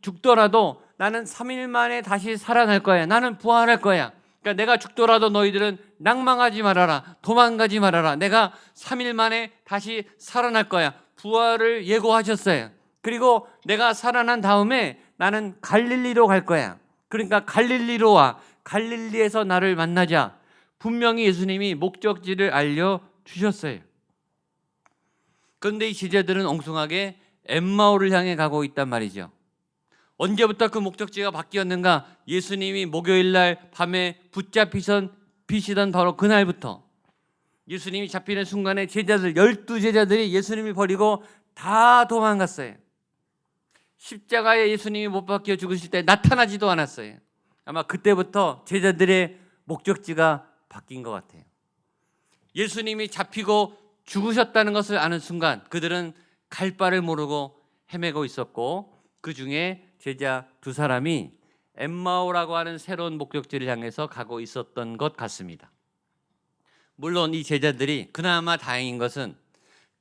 죽더라도 나는 3일 만에 다시 살아날 거야. 나는 부활할 거야. 그러니까 내가 죽더라도 너희들은 낭망하지 말아라. 도망가지 말아라. 내가 3일 만에 다시 살아날 거야. 부활을 예고하셨어요. 그리고 내가 살아난 다음에 나는 갈릴리로 갈 거야. 그러니까 갈릴리로 와. 갈릴리에서 나를 만나자. 분명히 예수님이 목적지를 알려주셨어요. 그런데 이 제자들은 엉뚱하게 엠마오를 향해 가고 있단 말이죠. 언제부터 그 목적지가 바뀌었는가? 예수님이 목요일 날 밤에 붙잡히시던 바로 그날부터 예수님이 잡히는 순간에 제자들 12제자들이 예수님을 버리고 다 도망갔어요. 십자가에 예수님이 못 박혀 죽으실 때 나타나지도 않았어요. 아마 그때부터 제자들의 목적지가 바뀐 것 같아요. 예수님이 잡히고 죽으셨다는 것을 아는 순간 그들은 갈 바를 모르고 헤매고 있었고 그 중에 제자 두 사람이 엠마오라고 하는 새로운 목적지를 향해서 가고 있었던 것 같습니다. 물론 이 제자들이 그나마 다행인 것은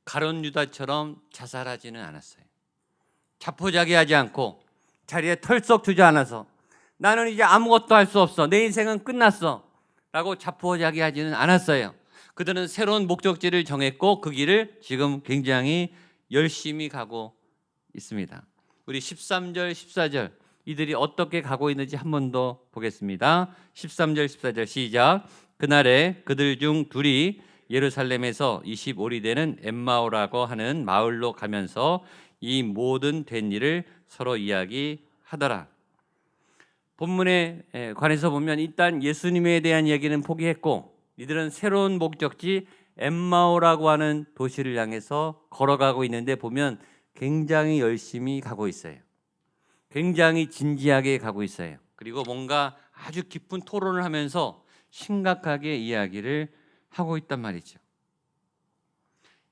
가룟 유다처럼 자살하지는 않았어요. 자포자기하지 않고 자리에 털썩 주저앉아서 나는 이제 아무것도 할 수 없어. 내 인생은 끝났어. 라고 자포자기하지는 않았어요. 그들은 새로운 목적지를 정했고 그 길을 지금 굉장히 열심히 가고 있습니다. 우리 13절 14절 이들이 어떻게 가고 있는지 한 번 더 보겠습니다. 13절 14절 시작. 그날에 그들 중 둘이 예루살렘에서 25리 되는 엠마오라고 하는 마을로 가면서 이 모든 된 일을 서로 이야기하더라. 본문에 관해서 보면 일단 예수님에 대한 얘기는 포기했고 이들은 새로운 목적지 엠마오라고 하는 도시를 향해서 걸어가고 있는데 보면 굉장히 열심히 가고 있어요. 굉장히 진지하게 가고 있어요. 그리고 뭔가 아주 깊은 토론을 하면서 심각하게 이야기를 하고 있단 말이죠.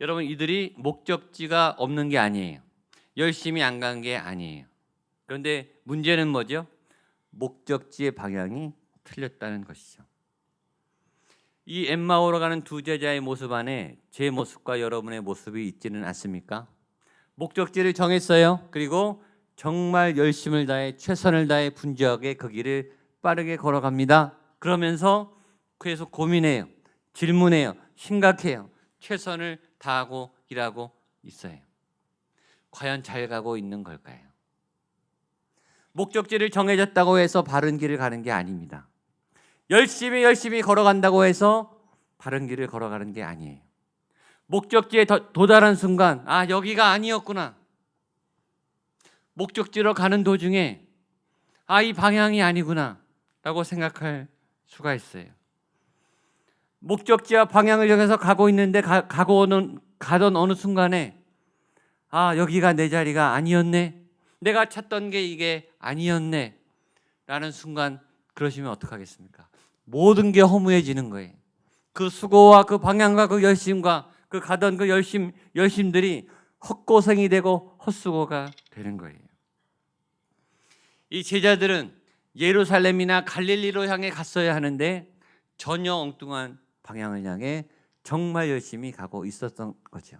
여러분, 이들이 목적지가 없는 게 아니에요. 열심히 안 간 게 아니에요. 그런데 문제는 뭐죠? 목적지의 방향이 틀렸다는 것이죠. 이 엠마오로 가는 두 제자의 모습 안에 제 모습과 여러분의 모습이 있지는 않습니까? 목적지를 정했어요. 그리고 정말 열심을 다해 최선을 다해 분주하게 그 길을 빠르게 걸어갑니다. 그러면서 계속 고민해요. 질문해요. 심각해요. 최선을 다하고 일하고 있어요. 과연 잘 가고 있는 걸까요? 목적지를 정해졌다고 해서 바른 길을 가는 게 아닙니다. 열심히 걸어간다고 해서 바른 길을 걸어가는 게 아니에요. 목적지에 도달한 순간 여기가 아니었구나. 목적지로 가는 도중에 이 방향이 아니구나 라고 생각할 수가 있어요. 목적지와 방향을 정해서 가고 있는데 가던 어느 순간에 여기가 내 자리가 아니었네. 내가 찾던 게 이게 아니었네 라는 순간 그러시면 어떡하겠습니까? 모든 게 허무해지는 거예요. 그 수고와 그 방향과 그 열심과 그 가던 그 열심들이 헛고생이 되고 헛수고가 되는 거예요. 이 제자들은 예루살렘이나 갈릴리로 향해 갔어야 하는데 전혀 엉뚱한 방향을 향해 정말 열심히 가고 있었던 거죠.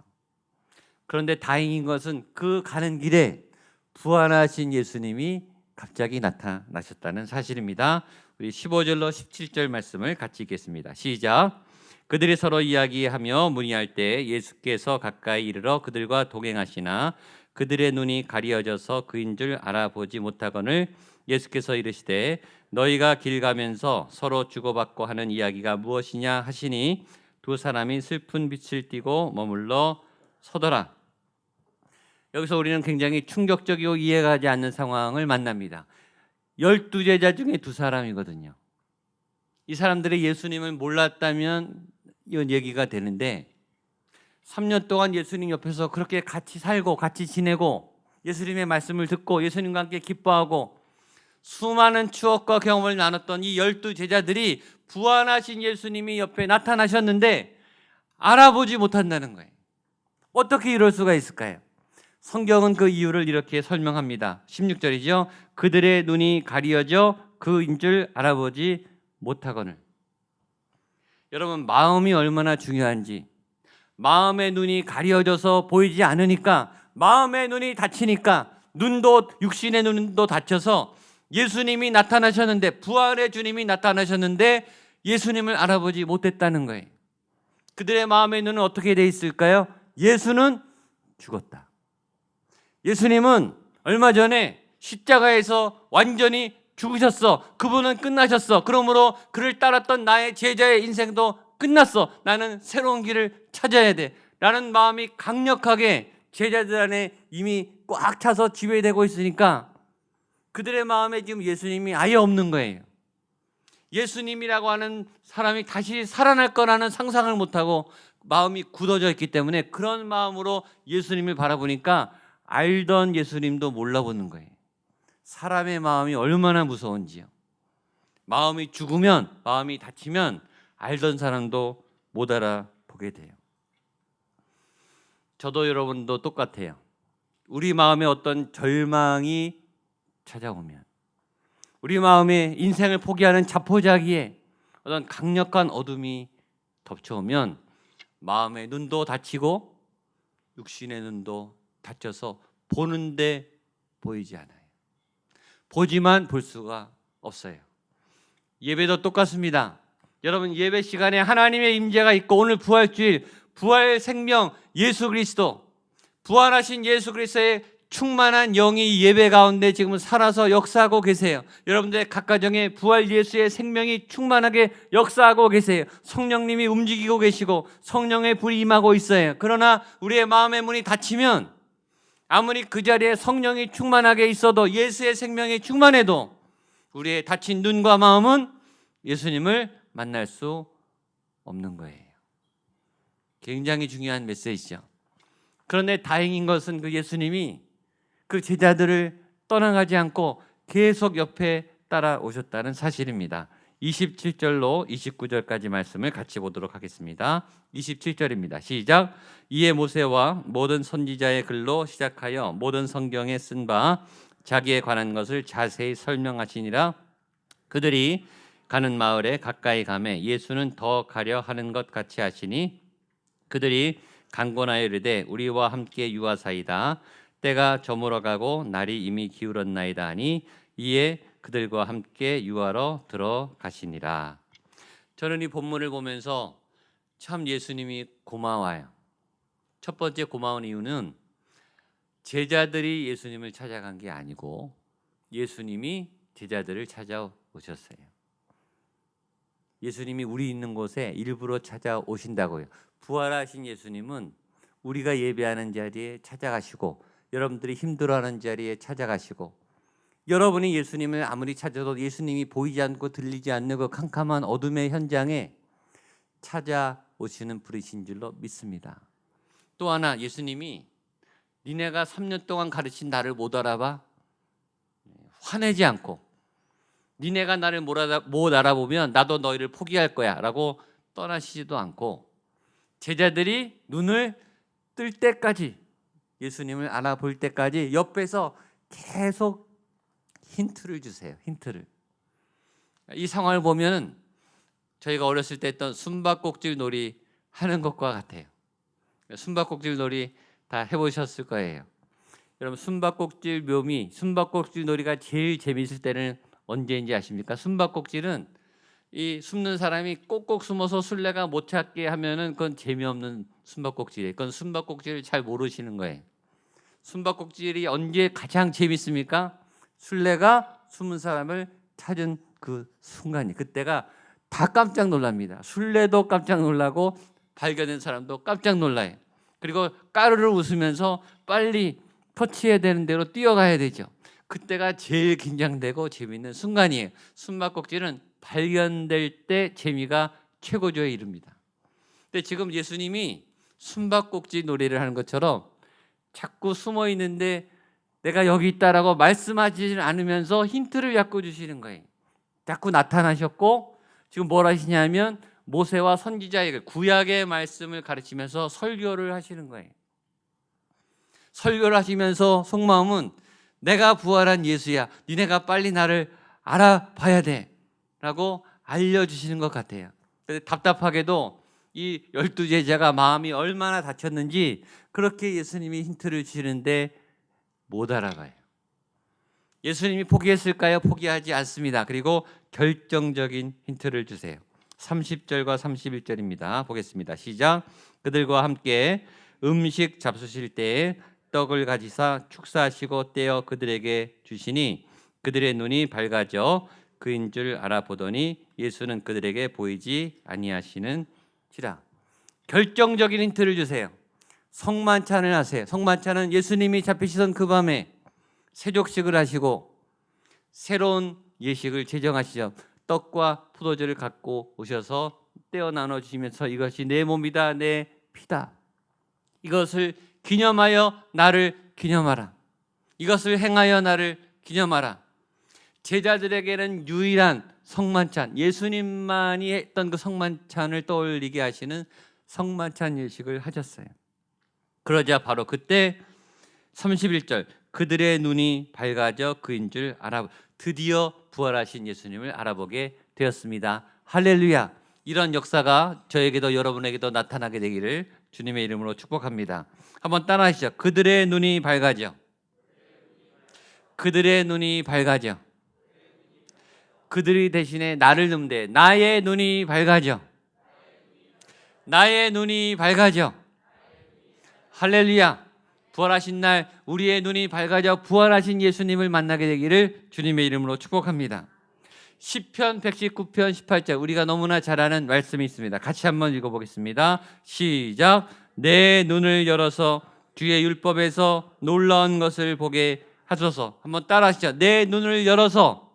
그런데 다행인 것은 그 가는 길에 부활하신 예수님이 갑자기 나타나셨다는 사실입니다. 우리 15절로 17절 말씀을 같이 읽겠습니다. 시작. 그들이 서로 이야기하며 문의할 때 예수께서 가까이 이르러 그들과 동행하시나 그들의 눈이 가리어져서 그인 줄 알아보지 못하거늘 예수께서 이르시되 너희가 길 가면서 서로 주고받고 하는 이야기가 무엇이냐 하시니 두 사람이 슬픈 빛을 띠고 머물러 서더라. 여기서 우리는 굉장히 충격적이고 이해가지 않는 상황을 만납니다. 12제자 중에 두 사람이거든요. 이 사람들이 예수님을 몰랐다면 이런 얘기가 되는데 3년 동안 예수님 옆에서 그렇게 같이 살고 같이 지내고 예수님의 말씀을 듣고 예수님과 함께 기뻐하고 수많은 추억과 경험을 나눴던 이 12제자들이 부활하신 예수님이 옆에 나타나셨는데 알아보지 못한다는 거예요. 어떻게 이럴 수가 있을까요? 성경은 그 이유를 이렇게 설명합니다. 16절이죠. 그들의 눈이 가리어져 그인 줄 알아보지 못하거늘. 여러분, 마음이 얼마나 중요한지, 마음의 눈이 가려져서 보이지 않으니까, 마음의 눈이 닫히니까, 육신의 눈도 닫혀서 예수님이 나타나셨는데, 부활의 주님이 나타나셨는데 예수님을 알아보지 못했다는 거예요. 그들의 마음의 눈은 어떻게 돼 있을까요? 예수는 죽었다. 예수님은 얼마 전에 십자가에서 완전히 죽으셨어. 그분은 끝나셨어. 그러므로 그를 따랐던 나의 제자의 인생도 끝났어. 나는 새로운 길을 찾아야 돼. 라는 마음이 강력하게 제자들 안에 이미 꽉 차서 지배되고 있으니까 그들의 마음에 지금 예수님이 아예 없는 거예요. 예수님이라고 하는 사람이 다시 살아날 거라는 상상을 못하고 마음이 굳어져 있기 때문에 그런 마음으로 예수님을 바라보니까 알던 예수님도 몰라보는 거예요. 사람의 마음이 얼마나 무서운지요. 마음이 죽으면, 마음이 닫히면 알던 사람도 못 알아보게 돼요. 저도 여러분도 똑같아요. 우리 마음에 어떤 절망이 찾아오면, 우리 마음에 인생을 포기하는 자포자기에 어떤 강력한 어둠이 덮쳐오면 마음의 눈도 닫히고 육신의 눈도 닫혀서 보는데 보이지 않아요. 보지만 볼 수가 없어요. 예배도 똑같습니다. 여러분, 예배 시간에 하나님의 임재가 있고 오늘 부활주일, 부활 생명 예수 그리스도, 부활하신 예수 그리스도의 충만한 영이 예배 가운데 지금 살아서 역사하고 계세요. 여러분들의 각 가정에 부활 예수의 생명이 충만하게 역사하고 계세요. 성령님이 움직이고 계시고 성령의 불이 임하고 있어요. 그러나 우리의 마음의 문이 닫히면 아무리 그 자리에 성령이 충만하게 있어도, 예수의 생명이 충만해도 우리의 닫힌 눈과 마음은 예수님을 만날 수 없는 거예요. 굉장히 중요한 메시지죠. 그런데 다행인 것은 그 예수님이 그 제자들을 떠나가지 않고 계속 옆에 따라오셨다는 사실입니다. 27절로 29절까지 말씀을 같이 보도록 하겠습니다. 27절입니다. 시작. 이에 모세와 모든 선지자의 글로 시작하여 모든 성경에 쓴 바 자기에 관한 것을 자세히 설명하시니라. 그들이 가는 마을에 가까이 가매 예수는 더 가려 하는 것 같이 하시니 그들이 강권하여 이르되 우리와 함께 유하사이다. 때가 저물어가고 날이 이미 기울었나이다 하니 이에 그들과 함께 유하러 들어가시니라. 저는 이 본문을 보면서 참 예수님이 고마워요. 첫 번째 고마운 이유는 제자들이 예수님을 찾아간 게 아니고 예수님이 제자들을 찾아오셨어요. 예수님이 우리 있는 곳에 일부러 찾아오신다고요. 부활하신 예수님은 우리가 예배하는 자리에 찾아가시고 여러분들이 힘들어하는 자리에 찾아가시고 여러분이 예수님을 아무리 찾아도 예수님이 보이지 않고 들리지 않는 그 캄캄한 어둠의 현장에 찾아오시는 분이신 줄로 믿습니다. 또 하나 예수님이 니네가 3년 동안 가르친 나를 못 알아봐? 화내지 않고 니네가 나를 못 알아보면 나도 너희를 포기할 거야 라고 떠나시지도 않고 제자들이 눈을 뜰 때까지 예수님을 알아볼 때까지 옆에서 계속 힌트를 주세요. 힌트를. 이 상황을 보면 저희가 어렸을 때 했던 숨바꼭질 놀이 하는 것과 같아요. 숨바꼭질 놀이 다 해보셨을 거예요. 여러분 숨바꼭질 묘미, 숨바꼭질 놀이가 제일 재미있을 때는 언제인지 아십니까? 숨바꼭질은 이 숨는 사람이 꼭꼭 숨어서 술래가 못 찾게 하면은 그건 재미없는 숨바꼭질이에요. 그건 숨바꼭질을 잘 모르시는 거예요. 숨바꼭질이 언제 가장 재밌습니까? 술래가 숨은 사람을 찾은 그 순간이 그때가 다 깜짝 놀랍니다. 술래도 깜짝 놀라고 발견된 사람도 깜짝 놀라요. 그리고 까르르 웃으면서 빨리 터치해야 되는 대로 뛰어가야 되죠. 그때가 제일 긴장되고 재미있는 순간이에요. 숨바꼭질은 발견될 때 재미가 최고조에 이릅니다. 근데 지금 예수님이 숨바꼭질 놀이를 하는 것처럼 자꾸 숨어 있는데 내가 여기 있다라고 말씀하지 않으면서 힌트를 자꾸 주시는 거예요. 자꾸 나타나셨고 지금 뭘 하시냐면 모세와 선지자의 구약의 말씀을 가르치면서 설교를 하시는 거예요. 설교를 하시면서 속마음은 내가 부활한 예수야. 니네가 빨리 나를 알아봐야 돼 라고 알려주시는 것 같아요. 답답하게도 이 12제자가 마음이 얼마나 다쳤는지 그렇게 예수님이 힌트를 주시는데 못 알아봐요. 예수님이 포기했을까요? 포기하지 않습니다. 그리고 결정적인 힌트를 주세요. 30절과 31절입니다. 보겠습니다. 시작. 그들과 함께 음식 잡수실 때에 떡을 가지사 축사하시고 떼어 그들에게 주시니 그들의 눈이 밝아져 그인 줄 알아보더니 예수는 그들에게 보이지 아니하시는지라. 결정적인 힌트를 주세요. 성만찬을 하세요. 성만찬은 예수님이 잡히시던 그 밤에 세족식을 하시고 새로운 예식을 제정하시죠. 떡과 포도주를 갖고 오셔서 떼어 나눠주시면서 이것이 내 몸이다 내 피다. 이것을 기념하여 나를 기념하라. 이것을 행하여 나를 기념하라. 제자들에게는 유일한 성만찬, 예수님만이 했던 그 성만찬을 떠올리게 하시는 성만찬 예식을 하셨어요. 그러자 바로 그때 31절 그들의 눈이 밝아져 그인 줄 드디어 부활하신 예수님을 알아보게 되었습니다. 할렐루야. 이런 역사가 저에게도 여러분에게도 나타나게 되기를 주님의 이름으로 축복합니다. 한번 따라하시죠. 그들의 눈이 밝아져. 그들의 눈이 밝아져. 그들이 대신에 나를 num되 나의 눈이 밝아져. 나의 눈이 밝아져. 할렐루야. 부활하신 날 우리의 눈이 밝아져 부활하신 예수님을 만나게 되기를 주님의 이름으로 축복합니다. 시편 119편 18절 우리가 너무나 잘 아는 말씀이 있습니다. 같이 한번 읽어보겠습니다. 시작. 내 눈을 열어서 주의 율법에서 놀라운 것을 보게 하소서. 한번 따라하시죠. 내 눈을 열어서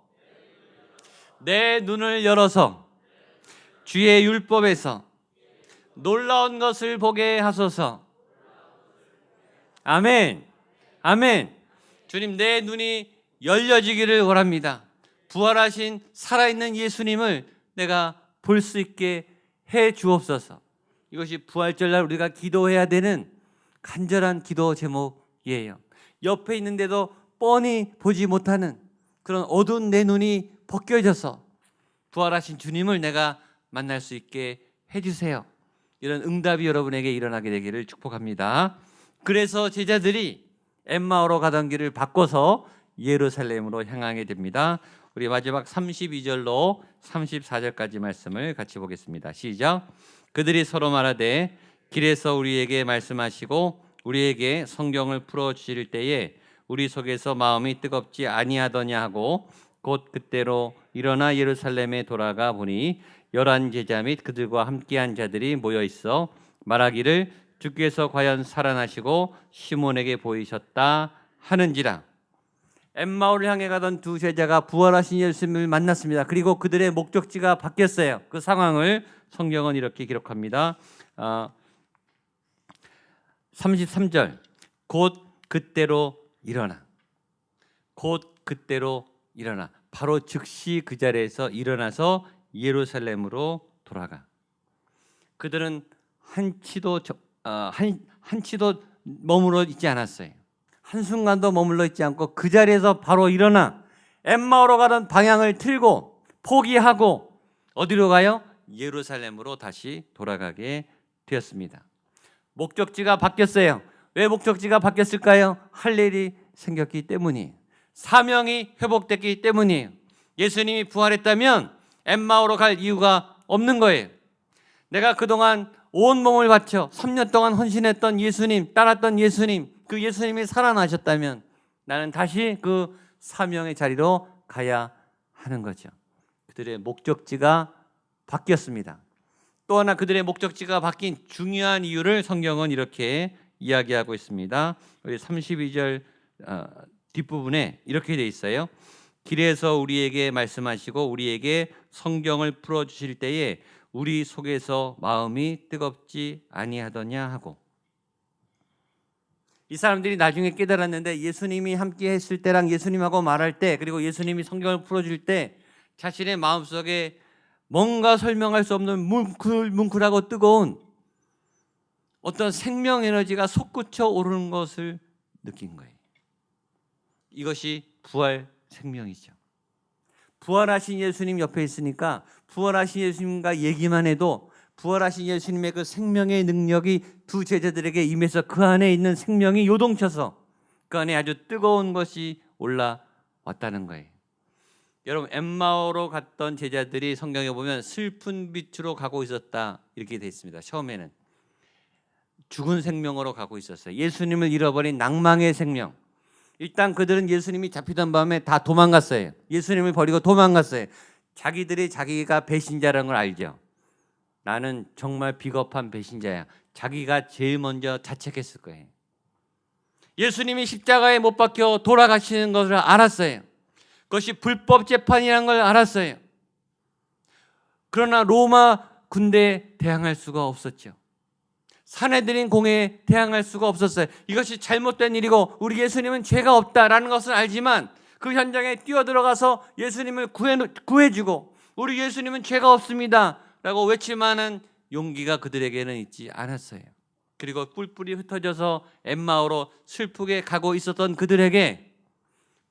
내 눈을 열어서 주의 율법에서 놀라운 것을 보게 하소서. 아멘. 아멘. 주님 내 눈이 열려지기를 원합니다. 부활하신 살아있는 예수님을 내가 볼 수 있게 해 주옵소서. 이것이 부활절날 우리가 기도해야 되는 간절한 기도 제목이에요. 옆에 있는데도 뻔히 보지 못하는 그런 어두운 내 눈이 벗겨져서 부활하신 주님을 내가 만날 수 있게 해주세요. 이런 응답이 여러분에게 일어나게 되기를 축복합니다. 그래서 제자들이 엠마오로 가던 길을 바꿔서 예루살렘으로 향하게 됩니다. 우리 마지막 32절로 34절까지 말씀을 같이 보겠습니다. 시작. 그들이 서로 말하되 길에서 우리에게 말씀하시고 우리에게 성경을 풀어주실 때에 우리 속에서 마음이 뜨겁지 아니하더냐 하고 곧 그때로 일어나 예루살렘에 돌아가 보니 11 제자 및 그들과 함께한 자들이 모여 있어 말하기를 주께서 과연 살아나시고 시몬에게 보이셨다 하는지라. 엠마오를 향해 가던 두 제자가 부활하신 예수님을 만났습니다. 그리고 그들의 목적지가 바뀌었어요. 그 상황을 성경은 이렇게 기록합니다. 33절 곧 그때로 일어나. 곧 그때로 일어나. 바로 즉시 그 자리에서 일어나서 예루살렘으로 돌아가. 그들은 한치도 머물러 있지 않았어요. 한순간도 머물러 있지 않고 그 자리에서 바로 일어나 엠마오로 가던 방향을 틀고 포기하고 어디로 가요? 예루살렘으로 다시 돌아가게 되었습니다. 목적지가 바뀌었어요. 왜 목적지가 바뀌었을까요? 할 일이 생겼기 때문이에요. 사명이 회복됐기 때문이에요. 예수님이 부활했다면 엠마오로 갈 이유가 없는 거예요. 내가 그동안 온몸을 바쳐 3년 동안 헌신했던 예수님, 따랐던 예수님, 그 예수님이 살아나셨다면 나는 다시 그 사명의 자리로 가야 하는 거죠. 그들의 목적지가 바뀌었습니다. 또 하나 그들의 목적지가 바뀐 중요한 이유를 성경은 이렇게 이야기하고 있습니다. 우리 32절 뒷부분에 이렇게 돼 있어요. 길에서 우리에게 말씀하시고 우리에게 성경을 풀어주실 때에 우리 속에서 마음이 뜨겁지 아니하더냐 하고. 이 사람들이 나중에 깨달았는데 예수님이 함께 했을 때랑 예수님하고 말할 때 그리고 예수님이 성경을 풀어줄 때 자신의 마음속에 뭔가 설명할 수 없는 뭉클하고 뜨거운 어떤 생명 에너지가 솟구쳐 오르는 것을 느낀 거예요. 이것이 부활 생명이죠. 부활하신 예수님 옆에 있으니까 부활하신 예수님과 얘기만 해도 부활하신 예수님의 그 생명의 능력이 두 제자들에게 임해서 그 안에 있는 생명이 요동쳐서 그 안에 아주 뜨거운 것이 올라왔다는 거예요. 여러분, 엠마오로 갔던 제자들이 성경에 보면 슬픈 빛으로 가고 있었다 이렇게 돼 있습니다. 처음에는 죽은 생명으로 가고 있었어요. 예수님을 잃어버린 낭망의 생명. 일단 그들은 예수님이 잡히던 밤에 다 도망갔어요. 예수님을 버리고 도망갔어요. 자기들이 자기가 배신자라는 걸 알죠. 나는 정말 비겁한 배신자야. 자기가 제일 먼저 자책했을 거예요. 예수님이 십자가에 못 박혀 돌아가시는 것을 알았어요. 그것이 불법 재판이라는 걸 알았어요. 그러나 로마 군대에 대항할 수가 없었죠. 사내들인 공회에 대항할 수가 없었어요. 이것이 잘못된 일이고 우리 예수님은 죄가 없다라는 것을 알지만 그 현장에 뛰어들어가서 예수님을 구해주고 우리 예수님은 죄가 없습니다 라고 외칠 만한 용기가 그들에게는 있지 않았어요. 그리고 뿔뿔이 흩어져서 엠마오로 슬프게 가고 있었던 그들에게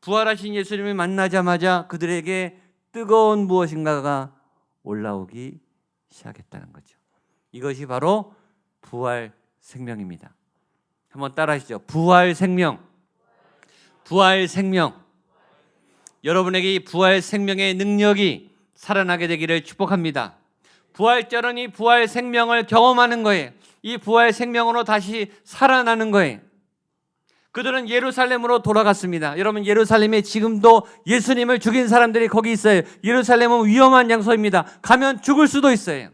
부활하신 예수님을 만나자마자 그들에게 뜨거운 무엇인가가 올라오기 시작했다는 거죠. 이것이 바로 부활 생명입니다. 한번 따라하시죠. 부활 생명. 부활 생명. 여러분에게 이 부활 생명의 능력이 살아나게 되기를 축복합니다. 부활절은 이 부활 생명을 경험하는 거예요. 이 부활 생명으로 다시 살아나는 거예요. 그들은 예루살렘으로 돌아갔습니다. 여러분, 예루살렘에 지금도 예수님을 죽인 사람들이 거기 있어요. 예루살렘은 위험한 장소입니다. 가면 죽을 수도 있어요.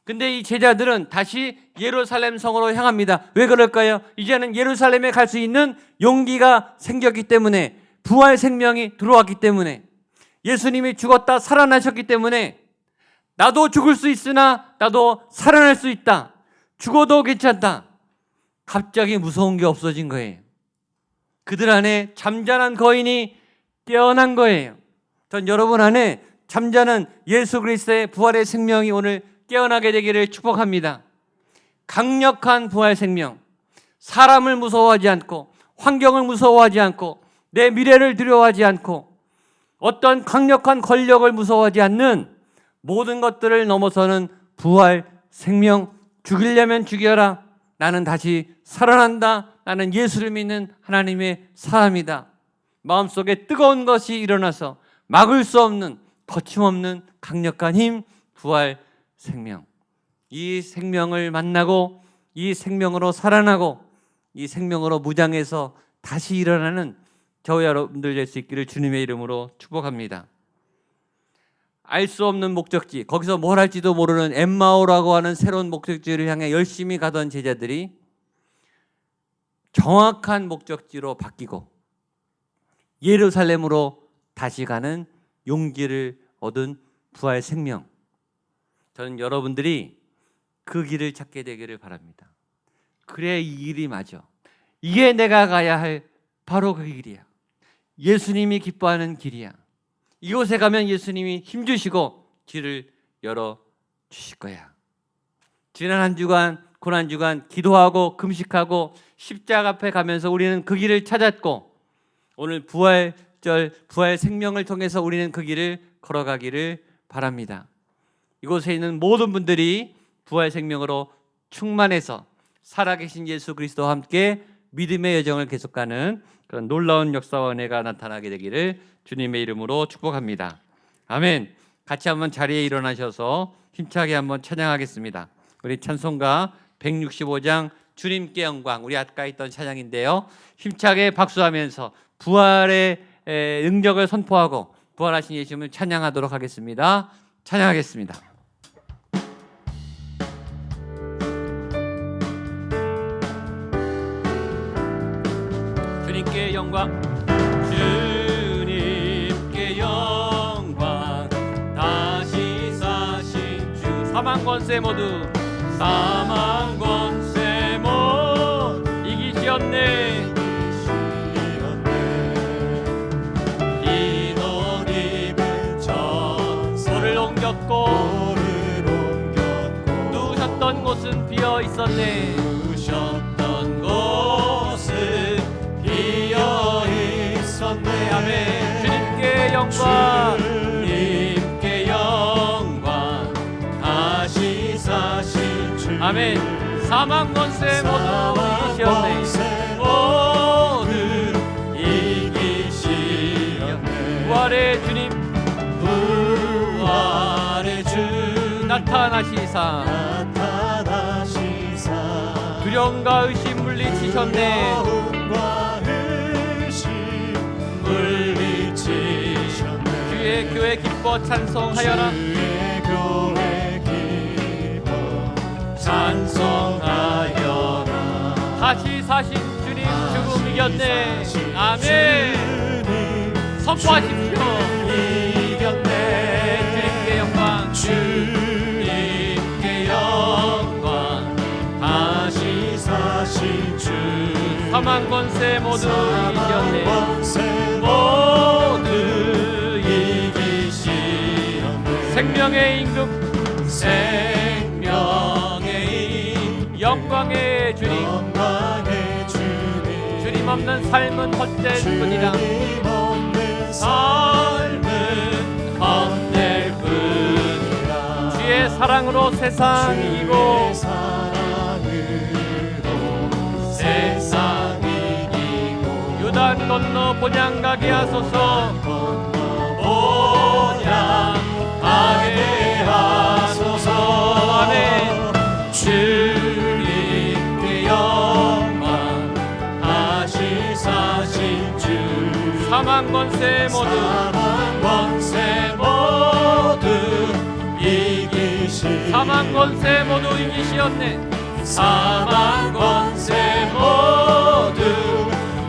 근데 이 제자들은 다시 예루살렘 성으로 향합니다. 왜 그럴까요? 이제는 예루살렘에 갈 수 있는 용기가 생겼기 때문에, 부활 생명이 들어왔기 때문에, 예수님이 죽었다 살아나셨기 때문에 나도 죽을 수 있으나 나도 살아날 수 있다. 죽어도 괜찮다. 갑자기 무서운 게 없어진 거예요. 그들 안에 잠자는 거인이 깨어난 거예요. 전 여러분 안에 잠자는 예수 그리스도의 부활의 생명이 오늘 깨어나게 되기를 축복합니다. 강력한 부활 생명, 사람을 무서워하지 않고 환경을 무서워하지 않고 내 미래를 두려워하지 않고 어떤 강력한 권력을 무서워하지 않는 모든 것들을 넘어서는 부활 생명, 죽이려면 죽여라. 나는 다시 살아난다. 나는 예수를 믿는 하나님의 사람이다. 마음속에 뜨거운 것이 일어나서 막을 수 없는 거침없는 강력한 힘, 부활 생명. 이 생명을 만나고 이 생명으로 살아나고 이 생명으로 무장해서 다시 일어나는 저와 여러분들 될 수 있기를 주님의 이름으로 축복합니다. 알 수 없는 목적지, 거기서 뭘 할지도 모르는 엠마오라고 하는 새로운 목적지를 향해 열심히 가던 제자들이 정확한 목적지로 바뀌고 예루살렘으로 다시 가는 용기를 얻은 부활 생명. 저는 여러분들이 그 길을 찾게 되기를 바랍니다. 그래, 이 길이 맞아. 이게 내가 가야 할 바로 그 길이야. 예수님이 기뻐하는 길이야. 이곳에 가면 예수님이 힘주시고 길을 열어주실 거야. 지난 한 주간, 고난 주간 기도하고 금식하고 십자가 앞에 가면서 우리는 그 길을 찾았고 오늘 부활절, 부활 생명을 통해서 우리는 그 길을 걸어가기를 바랍니다. 이곳에 있는 모든 분들이 부활 생명으로 충만해서 살아계신 예수 그리스도와 함께 믿음의 여정을 계속가는 그런 놀라운 역사와 은혜가 나타나게 되기를 주님의 이름으로 축복합니다. 아멘. 같이 한번 자리에 일어나셔서 힘차게 한번 찬양하겠습니다. 우리 찬송가 165장 주님께 영광, 우리 아까 있던 찬양인데요. 힘차게 박수하면서 부활의 능력을 선포하고 부활하신 예수님을 찬양하도록 하겠습니다. 찬양하겠습니다. 주님께 영광, 주님께 영광, 다시 사신 주. 사망 권세 모두, 사망 권세 모두 이기시었네. 흰옷 입은 천사 돌을 옮겼고 누우셨던 곳은 비어 있었네. 누우셨던 곳은 비어 있었네. 아멘. 주님께 영광, 주님께 영광, 다시 사신 주. 아멘. 사망 권세 모두 이기시었네. 모두 이기시었네. 부활의 주님, 부활의 주 나타나시사 두려움과 의심 물리치셨네. 주의 교회 기뻐 찬송하여라. 주의 교회 기뻐 찬송하여라. 다시 사신 주님 죽음 이겼네. 아멘. 선포하십시오. 이겼네. 주님께 영광, 주님께 영광, 다시 사신 주. 사망 권세 모두 이겼네. 모두 이기시었네. 생명의 임금, 생명의 임금, 영광의 주님, 영광의 주님. 주님 없는 삶은 헛될 뿐이라. 삶은 헛될 뿐이라. 주의 사랑으로 세상 이기고 세상 이기고 요단 건너 본향 가게 하소서. 본향 가게 하소서. 아멘. 주님께 영광, 다시 사신 주. 사망 권세 모두, 사망 권세 모두 이기시. 사망 권세 모두 이기시었네. 사망 권세 모두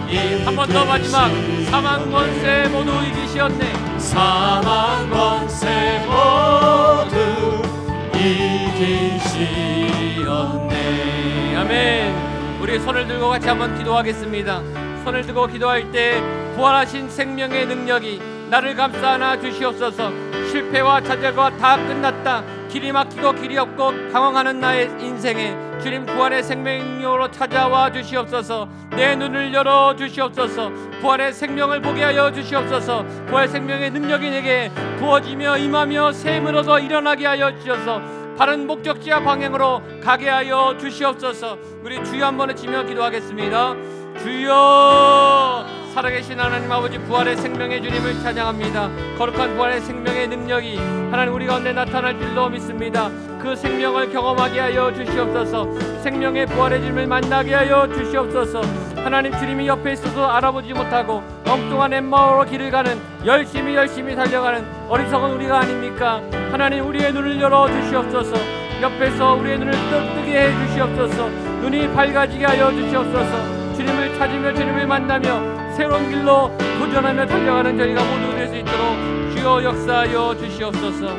이기시. 한 번 더 마지막. 사망 권세 모두 이기시었네. 사망 권세 모두 이기시었네. 아멘. 우리 손을 들고 같이 한번 기도하겠습니다. 손을 들고 기도할 때 부활하신 생명의 능력이 나를 감싸 안아 주시옵소서. 실패와 좌절과 다 끝났다, 길이 막히고 길이 없고 방황하는 나의 인생에 주님 부활의 생명으로 찾아와 주시옵소서. 내 눈을 열어 주시옵소서. 부활의 생명을 보게 하여 주시옵소서. 부활의 생명의 능력이 내게 부어지며 임하며 샘을 얻어 일어나게 하여 주셔서 바른 목적지와 방향으로 가게 하여 주시옵소서. 우리 주여 한번 외치며 기도하겠습니다. 주여, 살아계신 하나님 아버지, 부활의 생명의 주님을 찬양합니다. 거룩한 부활의 생명의 능력이 하나님 우리 가운데 나타날 줄로 믿습니다. 그 생명을 경험하게 하여 주시옵소서. 생명의 부활의 주님을 만나게 하여 주시옵소서. 하나님, 주님이 옆에 있어도 알아보지 못하고 엉뚱한 엠마오로 길을 가는, 열심히 달려가는 어리석은 우리가 아닙니까? 하나님, 우리의 눈을 열어 주시옵소서. 옆에서 우리의 눈을 뜨게 해 주시옵소서. 눈이 밝아지게 하여 주시옵소서. 주님을 찾으며 주님을 만나며 새로운 길로 도전하며 달려가는 저희가 모두 될 수 있도록 주여 역사하여 주시옵소서.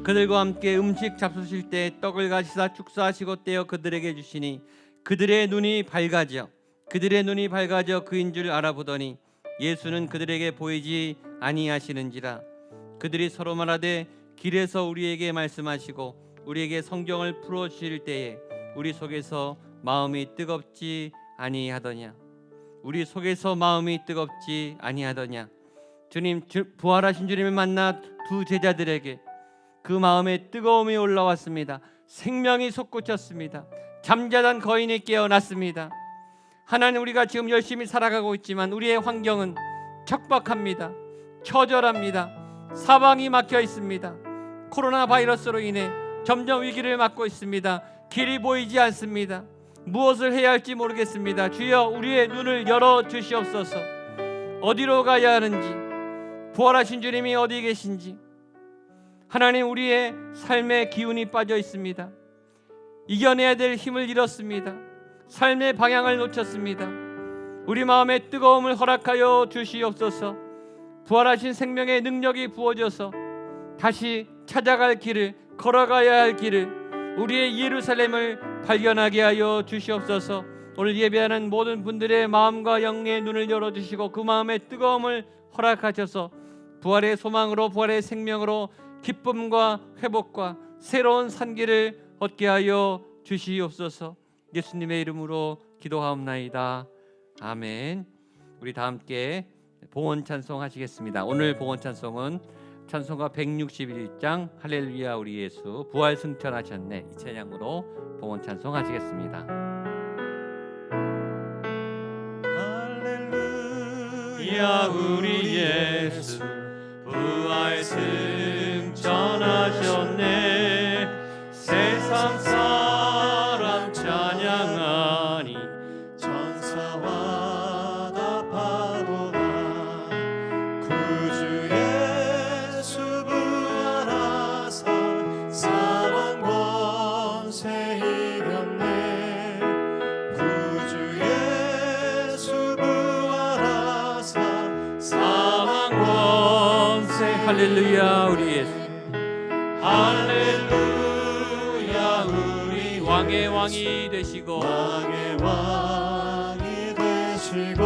그들과 함께 음식 잡수실 때 떡을 가시사 축사하시고 떼어 그들에게 주시니 그들의 눈이 밝아져 그인 줄 알아보더니 예수는 그들에게 보이지 아니하시는지라. 그들이 서로 말하되 길에서 우리에게 말씀하시고 우리에게 성경을 풀어 주실 때에 우리 속에서 마음이 뜨겁지 아니하더냐. 우리 속에서 마음이 뜨겁지 아니하더냐. 주님, 부활하신 주님을 만나 두 제자들에게 그 마음에 뜨거움이 올라왔습니다. 생명이 솟구쳤습니다. 잠자던 거인이 깨어났습니다. 하나님, 우리가 지금 열심히 살아가고 있지만 우리의 환경은 척박합니다. 처절합니다. 사방이 막혀 있습니다. 코로나 바이러스로 인해 점점 위기를 맞고 있습니다. 길이 보이지 않습니다. 무엇을 해야 할지 모르겠습니다. 주여, 우리의 눈을 열어 주시옵소서. 어디로 가야 하는지, 부활하신 주님이 어디 계신지. 하나님, 우리의 삶의 기운이 빠져 있습니다. 이겨내야 될 힘을 잃었습니다. 삶의 방향을 놓쳤습니다. 우리 마음의 뜨거움을 허락하여 주시옵소서. 부활하신 생명의 능력이 부어져서 다시 찾아갈 길을, 걸어가야 할 길을, 우리의 예루살렘을 발견하게 하여 주시옵소서. 오늘 예배하는 모든 분들의 마음과 영의 눈을 열어주시고 그 마음의 뜨거움을 허락하셔서 부활의 소망으로, 부활의 생명으로 기쁨과 회복과 새로운 산기를 얻게 하여 주시옵소서. 예수님의 이름으로 기도하옵나이다. 아멘. 우리 다 함께 봉헌 찬송 하시겠습니다. 오늘 봉헌 찬송은 찬송가 161장 할렐루야 우리 예수 부활 승천하셨네, 이 찬양으로 봉헌 찬송 하시겠습니다. 할렐루야 우리 예수 부활 승천하셨네. 세상 사람 찬양하니 천사와 다 파도다. 구주 예수 부활하사 사망 권세 이겼네. 구주 예수 부활하사 사망 권세. 할렐루야 우리 예수, 할렐루야 우리 왕의 왕이 되시고 왕의 왕이 되시고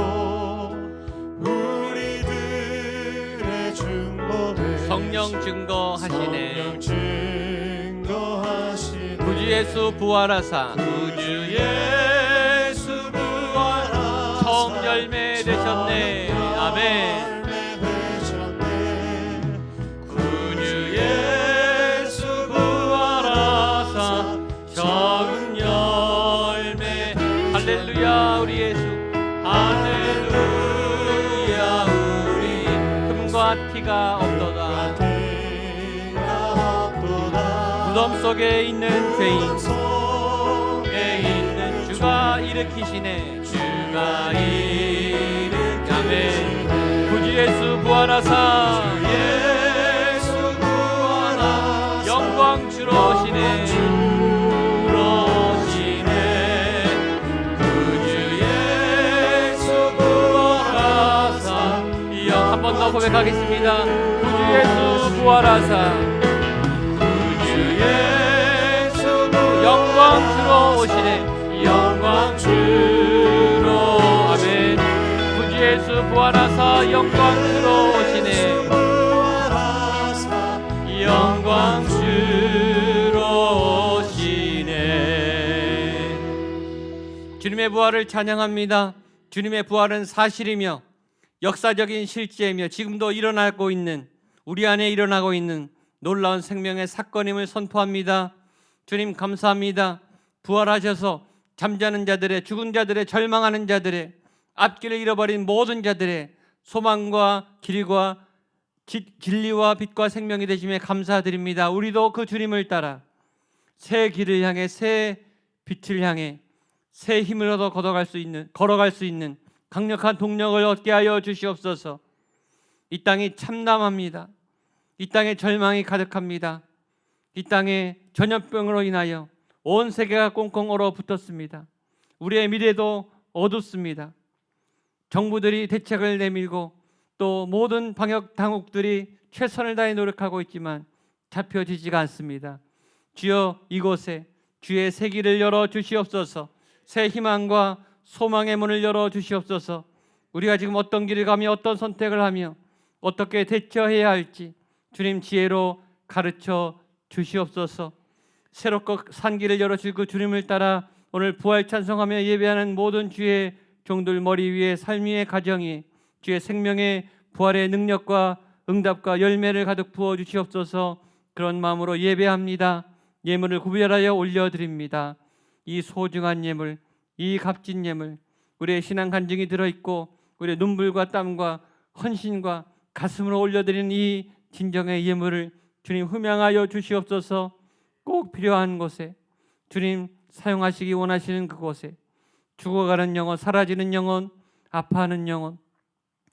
우리들의 중보대 성령 증거하시네. 성령 증거하시네. 구주 예수 부활하사 구주 예수 부활하사 처음 열매 되셨네. 아멘. 할렐루야 우리 예수, 할렐루야 우리 흠과 티가 없도다. 무덤 속에 있는 죄인, 주가 일으키시네. 주가 일으키시네. 아멘. 구주 예수 부활하사 영광 주로 오시네. 한 번 더 고백하겠습니다. 구주 예수 부활하사 영광 주로 오시네. 영광 주로. 아멘. 구주 예수 부활하사 부활하사 영광스러우시네. 영광스러우시네. 주님의 부활을 찬양합니다. 주님의 부활은 사실이며 역사적인 실제이며 지금도 일어나고 있는, 우리 안에 일어나고 있는 놀라운 생명의 사건임을 선포합니다. 주님 감사합니다. 부활하셔서 잠자는 자들의, 죽은 자들의, 절망하는 자들의, 앞길을 잃어버린 모든 자들의 소망과 길과 진리와 빛과 생명이 되심에 감사드립니다. 우리도 그 주님을 따라 새 길을 향해, 새 빛을 향해, 새 힘을 얻어 걸어갈 수 있는 강력한 동력을 얻게 하여 주시옵소서. 이 땅이 참담합니다. 이 땅에 절망이 가득합니다. 이 땅에 전염병으로 인하여 온 세계가 꽁꽁 얼어붙었습니다. 우리의 미래도 어둡습니다. 정부들이 대책을 내밀고 또 모든 방역 당국들이 최선을 다해 노력하고 있지만 잡혀지지가 않습니다. 주여, 이곳에 주의 새 길을 열어 주시옵소서. 새 희망과 소망의 문을 열어 주시옵소서. 우리가 지금 어떤 길을 가며 어떤 선택을 하며 어떻게 대처해야 할지 주님 지혜로 가르쳐 주시옵소서. 새롭고 산 길을 열어주시고 주님을 따라 오늘 부활 찬송하며 예배하는 모든 주의 종들 머리 위에, 삶 위에, 가정 위에 주의 생명의 부활의 능력과 응답과 열매를 가득 부어 주시옵소서. 그런 마음으로 예배합니다. 예물을 구별하여 올려드립니다. 이 소중한 예물, 이 값진 예물, 우리의 신앙 간증이 들어있고 우리의 눈물과 땀과 헌신과 가슴으로 올려드리는 이 진정의 예물을 주님 흠양하여 주시옵소서. 꼭 필요한 곳에, 주님 사용하시기 원하시는 그곳에 죽어가는 영혼, 사라지는 영혼, 아파하는 영혼,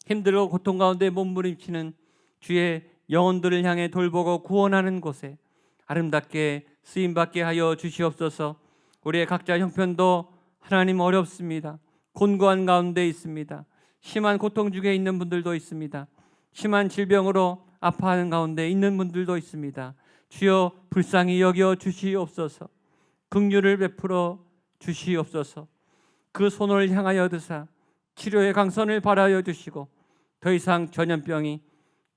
힘들고 고통 가운데 몸부림치는 주의 영혼들을 향해 돌보고 구원하는 곳에 아름답게 쓰임받게 하여 주시옵소서. 우리의 각자 형편도 하나님 어렵습니다. 곤고한 가운데 있습니다. 심한 고통 중에 있는 분들도 있습니다. 심한 질병으로 아파하는 가운데 있는 분들도 있습니다. 주여 불쌍히 여겨 주시옵소서. 긍휼을 베풀어 주시옵소서. 그 손을 향하여 드사 치료의 강선을 바라여 주시고 더 이상 전염병이,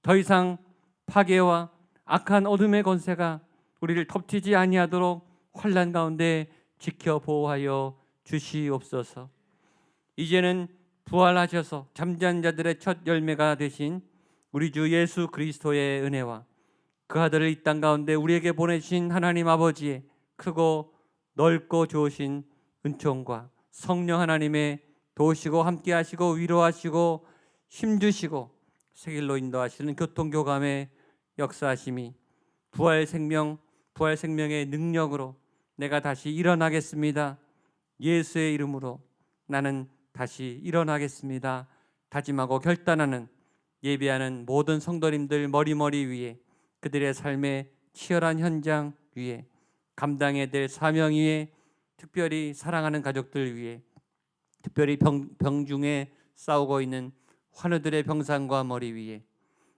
더 이상 파괴와 악한 어둠의 권세가 우리를 덮치지 아니하도록 환난 가운데 지켜 보호하여 주시옵소서. 이제는 부활하셔서 잠자는 자들의 첫 열매가 되신 우리 주 예수 그리스도의 은혜와 그 아들을 이 땅 가운데 우리에게 보내신 하나님 아버지의 크고 넓고 좋으신 은총과 성령 하나님의 도우시고 함께하시고 위로하시고 힘주시고 새 길로 인도하시는 교통교감의 역사하심이 부활 생명의 능력으로 내가 다시 일어나겠습니다. 예수의 이름으로 나는 다시 일어나겠습니다. 다짐하고 결단하는 예배하는 모든 성도님들 머리 위에, 그들의 삶의 치열한 현장 위에, 감당해야 될 사명 위에, 특별히 사랑하는 가족들 위에, 특별히 병중에 싸우고 있는 환우들의 병상과 머리 위에,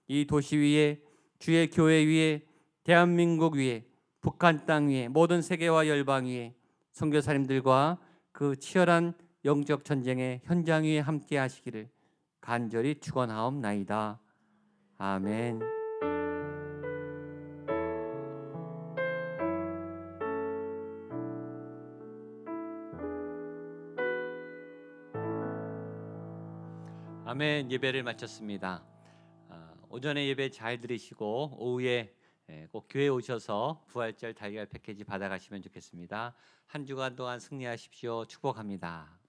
이 도시 위에, 주의 교회 위에, 대한민국 위에, 북한 땅 위에, 모든 세계와 열방 위에 선교사님들과 그 치열한 영적 전쟁의 현장 위에 함께 하시기를 간절히 축원하옵나이다. 아멘. 아멘. 예배를 마쳤습니다. 오전에 예배 잘 들으시고 오후에 꼭 교회 오셔서 부활절 달걀 패키지 받아가시면 좋겠습니다. 한 주간 동안 승리하십시오. 축복합니다.